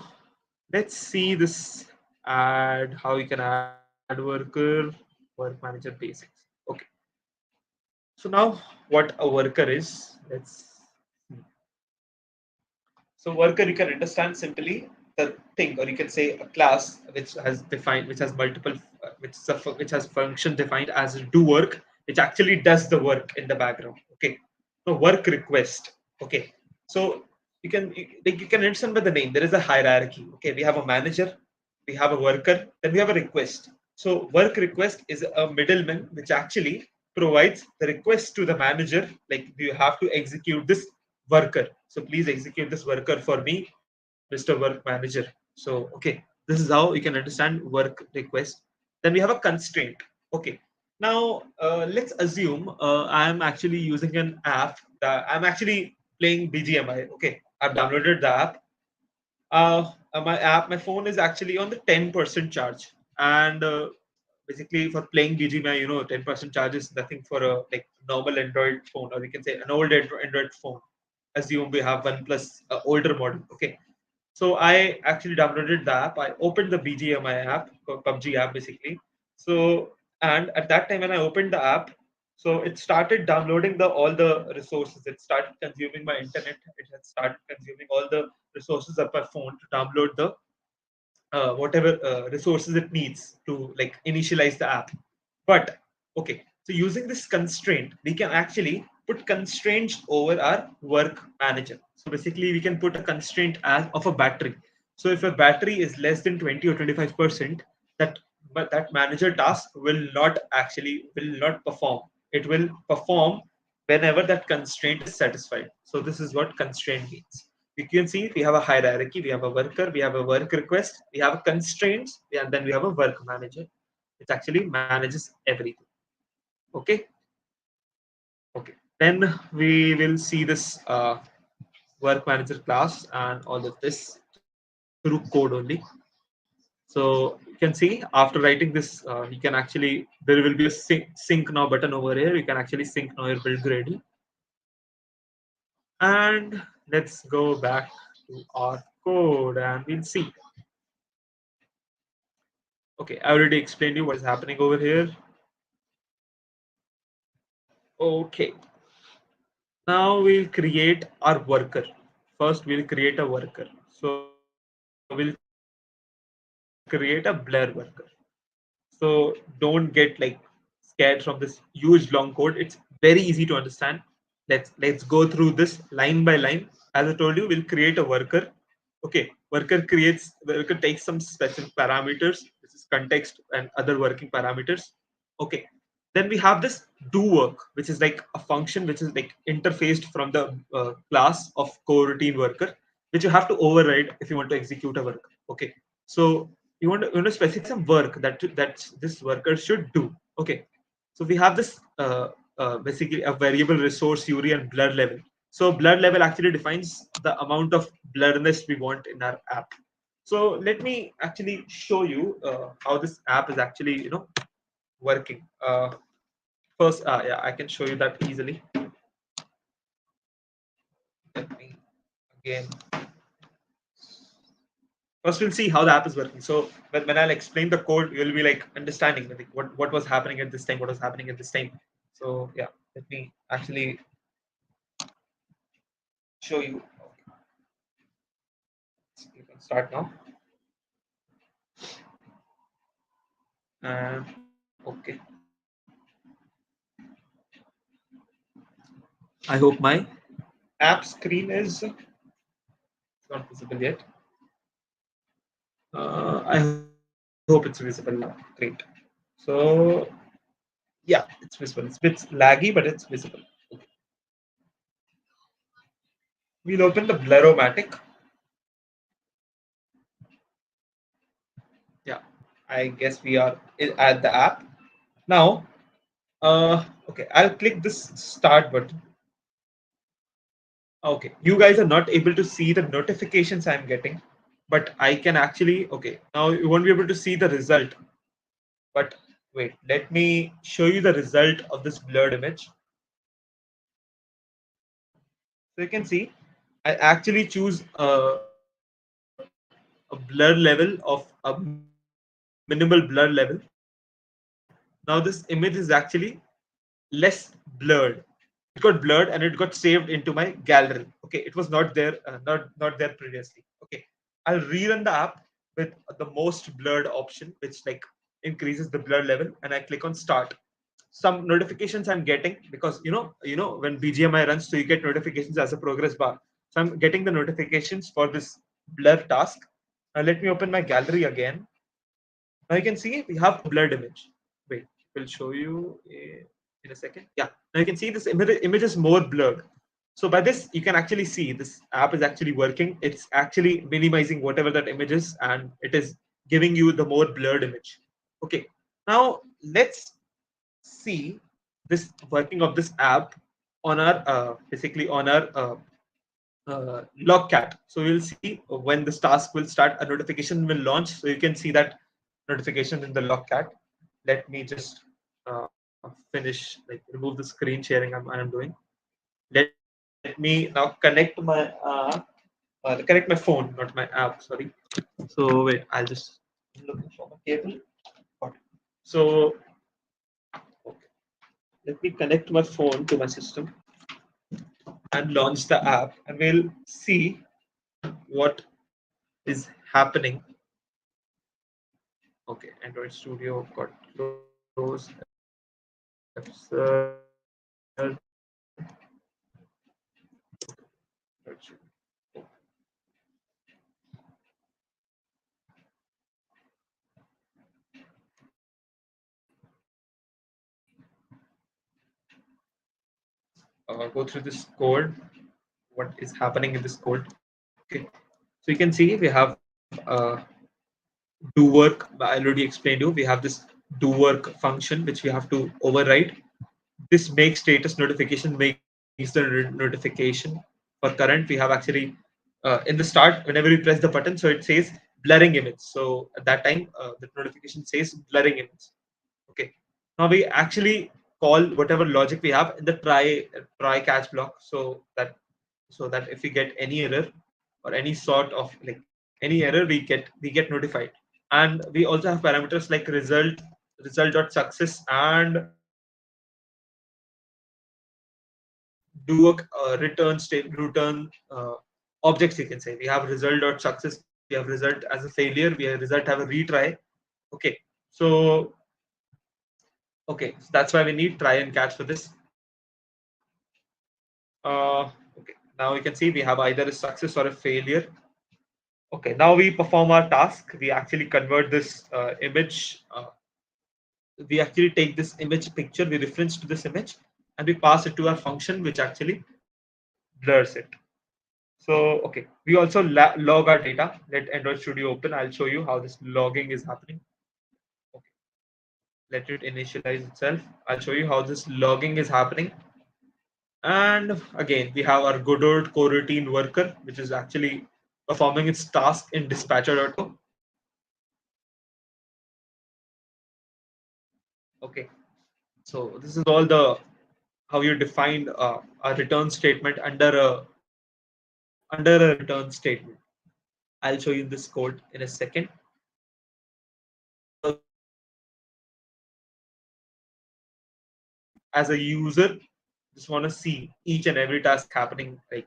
let's see this add how you can add worker work manager basics. Okay, so now what a worker is, let's so worker you can understand simply the thing, or you can say a class which has defined, which has multiple, which has function defined as do work, which actually does the work in the background. Okay, so work request. Okay, so like you can understand by the name there is a hierarchy. Okay, we have a manager, we have a worker, then we have a request. So work request is a middleman which actually provides the request to the manager, like you have to execute this worker. So please execute this worker for me, Mr. Work Manager. So, okay, this is how you can understand work request. Then we have a constraint. Okay. Now, let's assume I'm actually using an app that I'm actually playing BGMI. Okay. I've downloaded the app. My phone is actually on the 10% charge. And basically for playing BGMI, 10% charge is nothing for a like normal Android phone, or you can say an old Android phone. Assume we have one plus older model. Okay, so I actually downloaded the app. I opened the BGMI app, PUBG app basically. So and at that time when I opened the app, so it started downloading the all the resources. It started consuming my internet. It had started consuming all the resources of my phone to download the whatever resources it needs to like initialize the app. But okay, so using this constraint, we can actually put constraints over our work manager. So basically, we can put a constraint as of a battery. So if a battery is less than 20 or 25%, that but that manager task will not perform. It will perform whenever that constraint is satisfied. So this is what constraint means. You can see we have a hierarchy, we have a worker, we have a work request, we have constraints, and then we have a work manager. It actually manages everything. Okay. Okay. Then we will see this work manager class and all of this through code only. So you can see after writing this, you can actually there will be a sync now button over here. You can actually sync now your build Gradle. And let's go back to our code and we'll see. Okay, I already explained you what is happening over here. Okay, now we'll create our worker. First, we'll create a worker. So we'll create a blur worker. So don't get like scared from this huge long code. It's very easy to understand. Let's go through this line by line. As I told you, we'll create a worker. Okay, worker takes some specific parameters, which is context and other working parameters. Okay, then we have this do work, which is like a function which is like interfaced from the class of coroutine worker, which you have to override if you want to execute a work. Okay, so you want to specify some work that this worker should do. Okay, so we have this basically a variable resource URI and blur level. So blur level actually defines the amount of blurriness we want in our app. So let me actually show you how this app is actually working. First, yeah, I can show you that easily. Let me again. First, we'll see how the app is working. So when I'll explain the code, you'll be like understanding like, what was happening at this time, what was happening at this time. So yeah, let me actually show you. You can start now. Okay. I hope my app screen is not visible yet. I hope it's visible now. Great. So yeah, it's visible. It's a bit laggy, but it's visible. Okay. We'll open the Blur-O-Matic. Yeah. I guess we are at the app now. Okay, I'll click this start button. Okay, you guys are not able to see the notifications I'm getting, but I can actually. Okay, now you won't be able to see the result. But wait, let me show you the result of this blurred image. So you can see, I actually choose a blur level of a minimal blur level. Now this image is actually less blurred. It got blurred and it got saved into my gallery. Okay, it was not there, not there previously. Okay, I'll rerun the app with the most blurred option, which like increases the blur level, and I click on start. Some notifications I'm getting because when BGMI runs, so you get notifications as a progress bar. So I'm getting the notifications for this blur task. Let me open my gallery again. Now you can see we have a blurred image. Wait, we'll show you in a second. Yeah, now you can see this image is more blurred. So by this, you can actually see this app is actually working. It's actually minimizing whatever that image is, and it is giving you the more blurred image. Okay, now let's see this working of this app on our basically on our logcat. So you'll see when this task will start, a notification will launch. So you can see that notification in the logcat. Let me just finish, like remove the screen sharing I'm doing. Let me now connect my connect my phone, not my app. Sorry. So wait, I'll just look for my cable. Got it. So okay, let me connect my phone to my system and launch the app, and we'll see what is happening. Okay, Android Studio got closed. Absurd. Go through this code. What is happening in this code? Okay, so you can see we have do work. I already explained you. We have this do work function which we have to override. This make status notification makes the notification for current. We have actually in the start, whenever you press the button, so it says blurring image. So at that time, the notification says blurring image. Okay, now we actually call whatever logic we have in the try catch block, so that if we get any error or any sort of like any error, we get notified. And we also have parameters like result.success and do a return objects. You can say we have result.success, we have result as a failure, we have result have a retry. Okay, so okay, so that's why we need try and catch for this. Okay, now you can see we have either a success or a failure. Okay, now we perform our task. We actually convert this image. We actually take this image picture, we reference to this image, and we pass it to our function, which actually blurs it. So, okay, we also log our data. Let Android Studio open. I'll show you how this logging is happening. Okay, let it initialize itself. I'll show you how this logging is happening. And again, we have our good old coroutine worker, which is actually performing its task in dispatcher.io. Okay, so this is all the how you define a return statement under a return statement. I'll show you this code in a second. Because as a user, just want to see each and every task happening like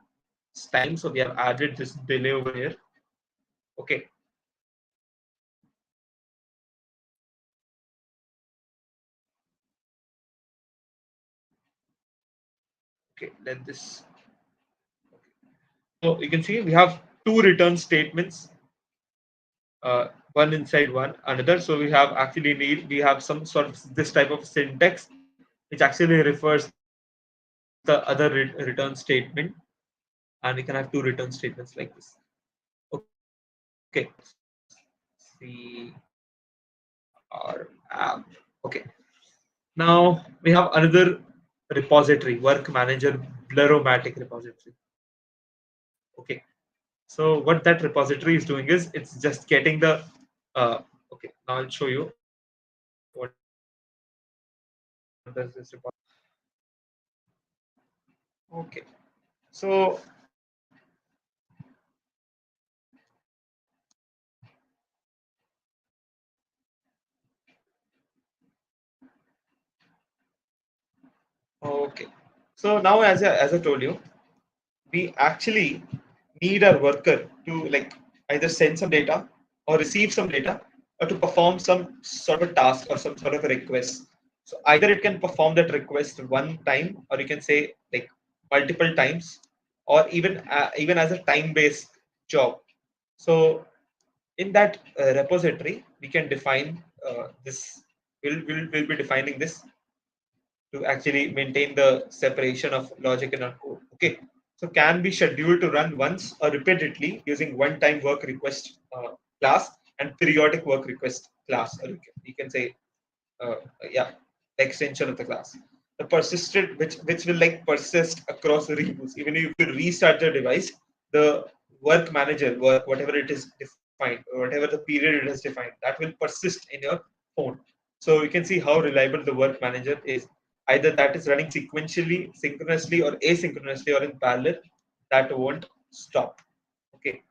this time. So we have added this delay over here. Okay. Okay. Let this. So you can see we have two return statements, one inside one another. So we have some sort of this type of syntax which actually refers the other return statement, and we can have two return statements like this. Okay, see, our app. Okay. Now we have another repository, work manager Bluromatic repository. Okay. So what that repository is doing is it's just getting the okay. Now I'll show you what does this repository. Okay. So okay. So now as I told you, we actually need our worker to like either send some data or receive some data or to perform some sort of a task or some sort of a request. So either it can perform that request one time or you can say like multiple times or even as a time based job. So in that repository we can define this we'll be defining this to actually maintain the separation of logic and our code. Okay, so can be scheduled to run once or repeatedly using one-time work request class and periodic work request class, or you can say uh, yeah, extension of the class. The persisted, which will like persist across the reboots. Even if you restart the device, the work manager work whatever it is defined, or whatever the period it is defined, that will persist in your phone. So you can see how reliable the work manager is. Either that is running sequentially, synchronously, or asynchronously, or in parallel. That won't stop. Okay,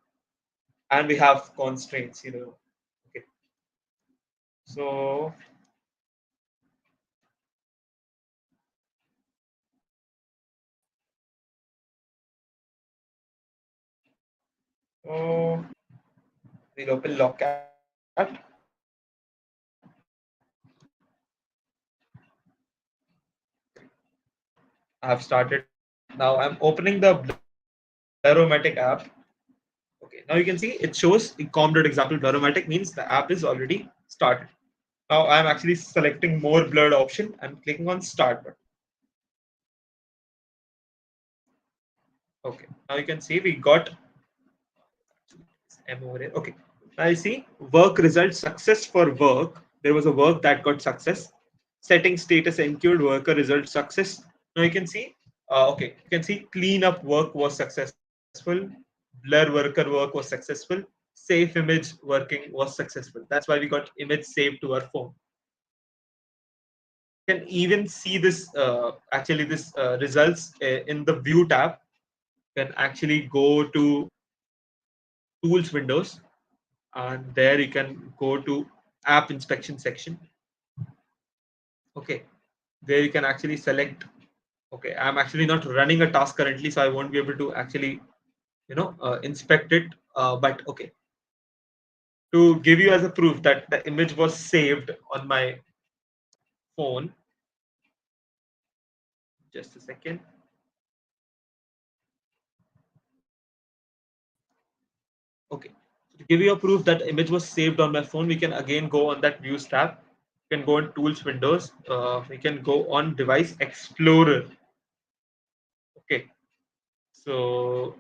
and we have constraints. Okay, so oh, we'll open Logcat. I have started now. I'm opening the Bluromatic app. Okay, now you can see it shows in com.example Bluromatic means the app is already started. Now I'm actually selecting more blurred option and clicking on start button. Okay, now you can see we got M over here. Okay, now you see work results success for work. There was a work that got success. Setting status enqueued worker result success. Now you can see, okay, you can see cleanup work was successful, blur worker work was successful, safe image working was successful. That's why we got image saved to our phone. You can even see this actually this results in the view tab. You can actually go to tools windows and there you can go to app inspection section. Okay, there you can actually select. Okay, I'm actually not running a task currently, so I won't be able to actually inspect it. But okay, to give you as a proof that the image was saved on my phone. Just a second. Okay, so to give you a proof that image was saved on my phone, we can again go on that views tab. We can go on tools windows. We can go on device explorer. Okay, so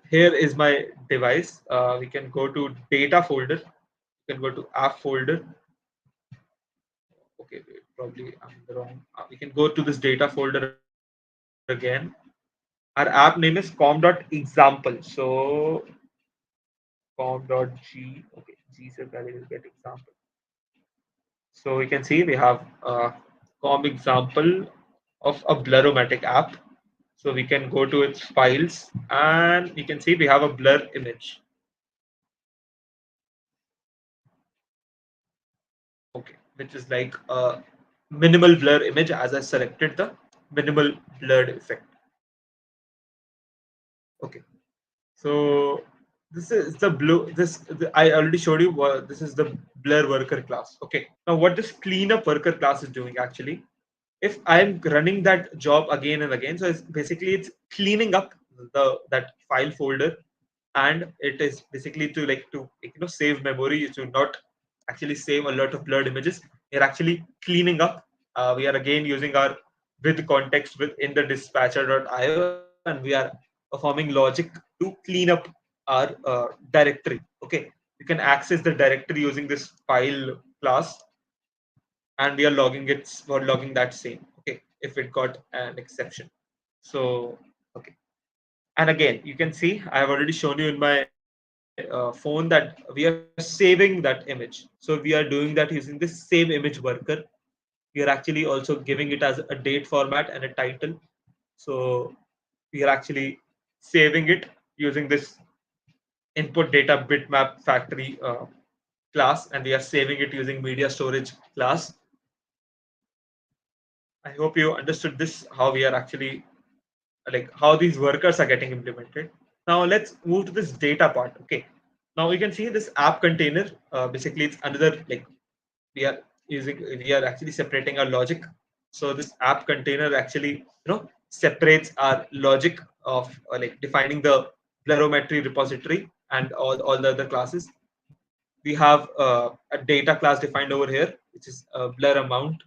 here is my device. We can go to data folder. We can go to app folder. Okay, wait, probably I'm in the wrong. We can go to this data folder again. Our app name is com.example. So com.g. Okay, G is a value will get example. So we can see we have com example of a Bluromatic app. So we can go to its files and we can see we have a blur image. Okay, which is like a minimal blur image as I selected the minimal blurred effect. Okay, so this is the blue. I already showed you. This is the blur worker class. Okay, now what this cleanup worker class is doing actually? If I'm running that job again and again, so it's cleaning up the that file folder, and it is basically to save memory to not actually save a lot of blurred images. We're actually cleaning up. We are again using our with context within the dispatcher.io, and we are performing logic to clean up our directory. Okay, you can access the directory using this file class. and we are logging it for logging that same. Okay, if it got an exception. So okay, and again you can see I have already shown you in my phone that we are saving that image. So we are doing that using this same image worker. We are actually also giving it as a date format and a title. So we are actually saving it using this input data bitmap factory class, and we are saving it using media storage class. I hope you understood this, how we are actually like how these workers are getting implemented. Now let's move to this data part. Okay. Now you can see this app container. Basically, it's another like we are we are actually separating our logic. So this app container actually separates our logic of like defining the blurrometry repository and all the other classes. We have a data class defined over here, which is a blur amount.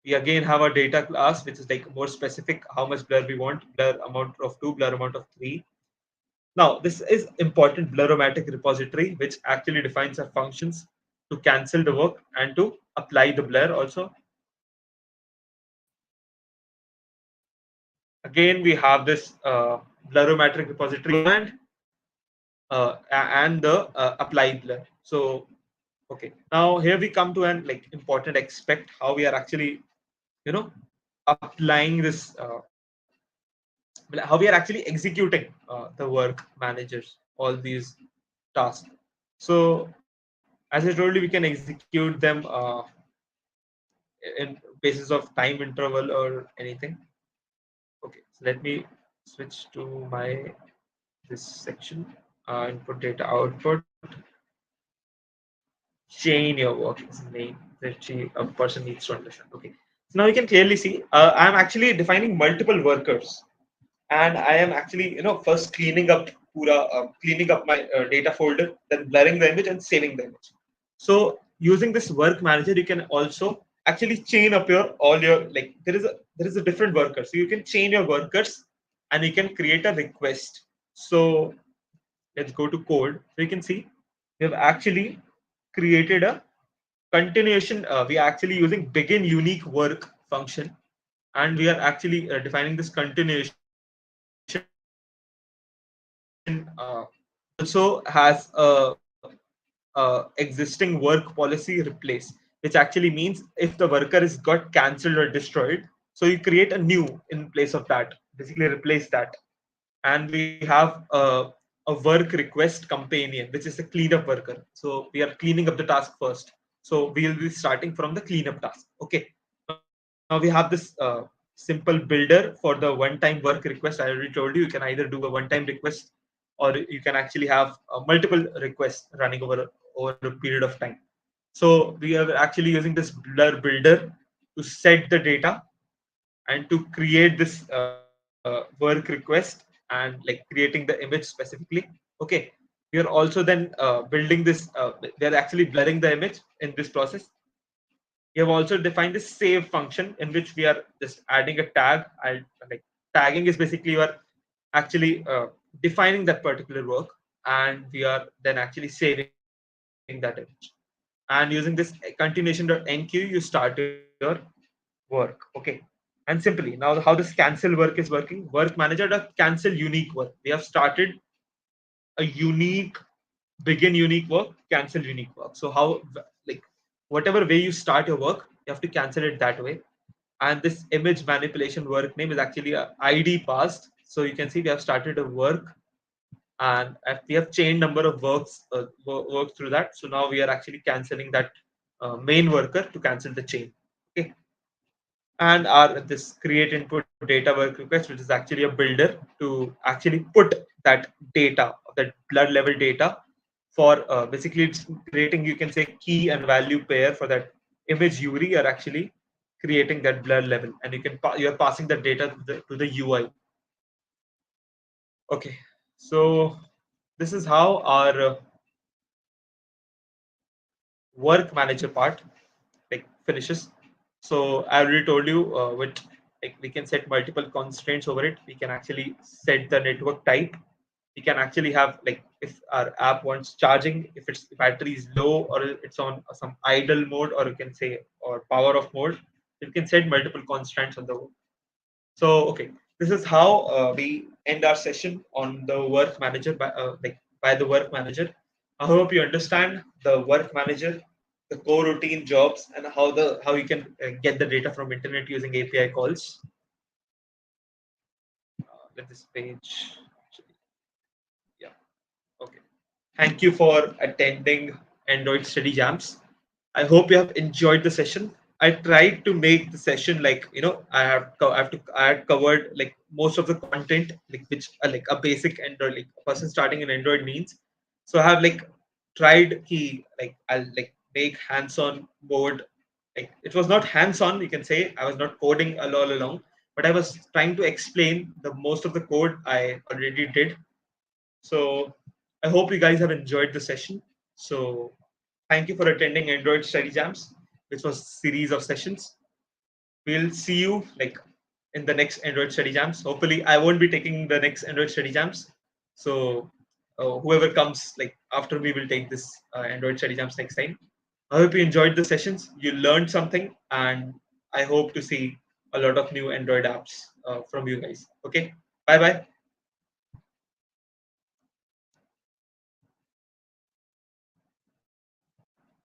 We again have a data class which is like more specific how much blur we want, blur amount of 2, blur amount of 3. Now this is important blurromatic repository which actually defines our functions to cancel the work and to apply the blur also. Again we have this blurrometric repository and the apply blur. So okay, now here we come to an like important aspect how we are actually you know applying this how we are actually executing the work managers all these tasks. So as I told you, we can execute them in basis of time interval or anything. Okay, so let me switch to my this section. Input data output, chain your work is main that a person needs to understand. Okay, so now you can clearly see I'm actually defining multiple workers, and I am actually first cleaning up my data folder, then blurring the image and saving the image. So using this work manager, you can also actually chain up your all your like there is a different worker, so you can chain your workers and you can create a request. So let's go to code. So you can see we have actually created a continuation. We are actually using begin unique work function, and we are actually defining this continuation also has a existing work policy replace, which actually means if the worker is got cancelled or destroyed, so you create a new in place of that, basically replace that. And we have a work request companion, which is the cleanup worker. So we are cleaning up the task first. So we'll be starting from the cleanup task. Okay. Now we have this simple builder for the one-time work request. I already told you, you can either do a one-time request or you can actually have multiple requests running over a period of time. So we are actually using this blur builder to set the data and to create this work request and like creating the image specifically. Okay, we are also then building this we are actually blurring the image in this process. We have also defined this save function in which we are just adding a tag. I like tagging is basically you are actually defining that particular work, and we are then actually saving that image. And using this continuation.enqueue, you start your work. Okay. And simply now how this cancel work is working, work manager does cancel unique work. We have started a unique begin unique work, cancel unique work. So how like whatever way you start your work, you have to cancel it that way. And this image manipulation work name is actually a id passed. So you can see we have started a work, and we have chain number of works works through that. So now we are actually canceling that main worker to cancel the chain. Okay. And our this create input data work request, which is actually a builder to actually put that data, that blood level data for basically it's creating, you can say, key and value pair for that image URI are actually creating that blood level, and you can you're passing that data to the UI. Okay, so this is how our work manager part like finishes. So I already told you with like we can set multiple constraints over it. We can actually set the network type. we can actually have like if our app wants charging, if its battery is low or it's on some idle mode, or you can say or power off mode, you can set multiple constraints on the work. So okay, this is how we end our session on the work manager by the work manager. I hope you understand the work manager, the core routine jobs, and how you can get the data from internet using API calls. Let this page. Yeah. Okay. Thank you for attending Android Study Jams. I hope you have enjoyed the session. I tried to make the session like I had covered like most of the content like which like a basic Android like a person starting in Android needs. So I have like tried key like I'll like make hands-on mode. Like it was not hands-on, you can say I was not coding all along, but I was trying to explain the most of the code I already did. So I hope you guys have enjoyed the session. So thank you for attending Android Study Jams, which was series of sessions. We'll see you like in the next Android Study Jams. Hopefully, I won't be taking the next Android Study Jams. So whoever comes like after me will take this Android Study Jams next time. I hope you enjoyed the sessions. You learned something, and I hope to see a lot of new Android apps from you guys. Okay, bye bye.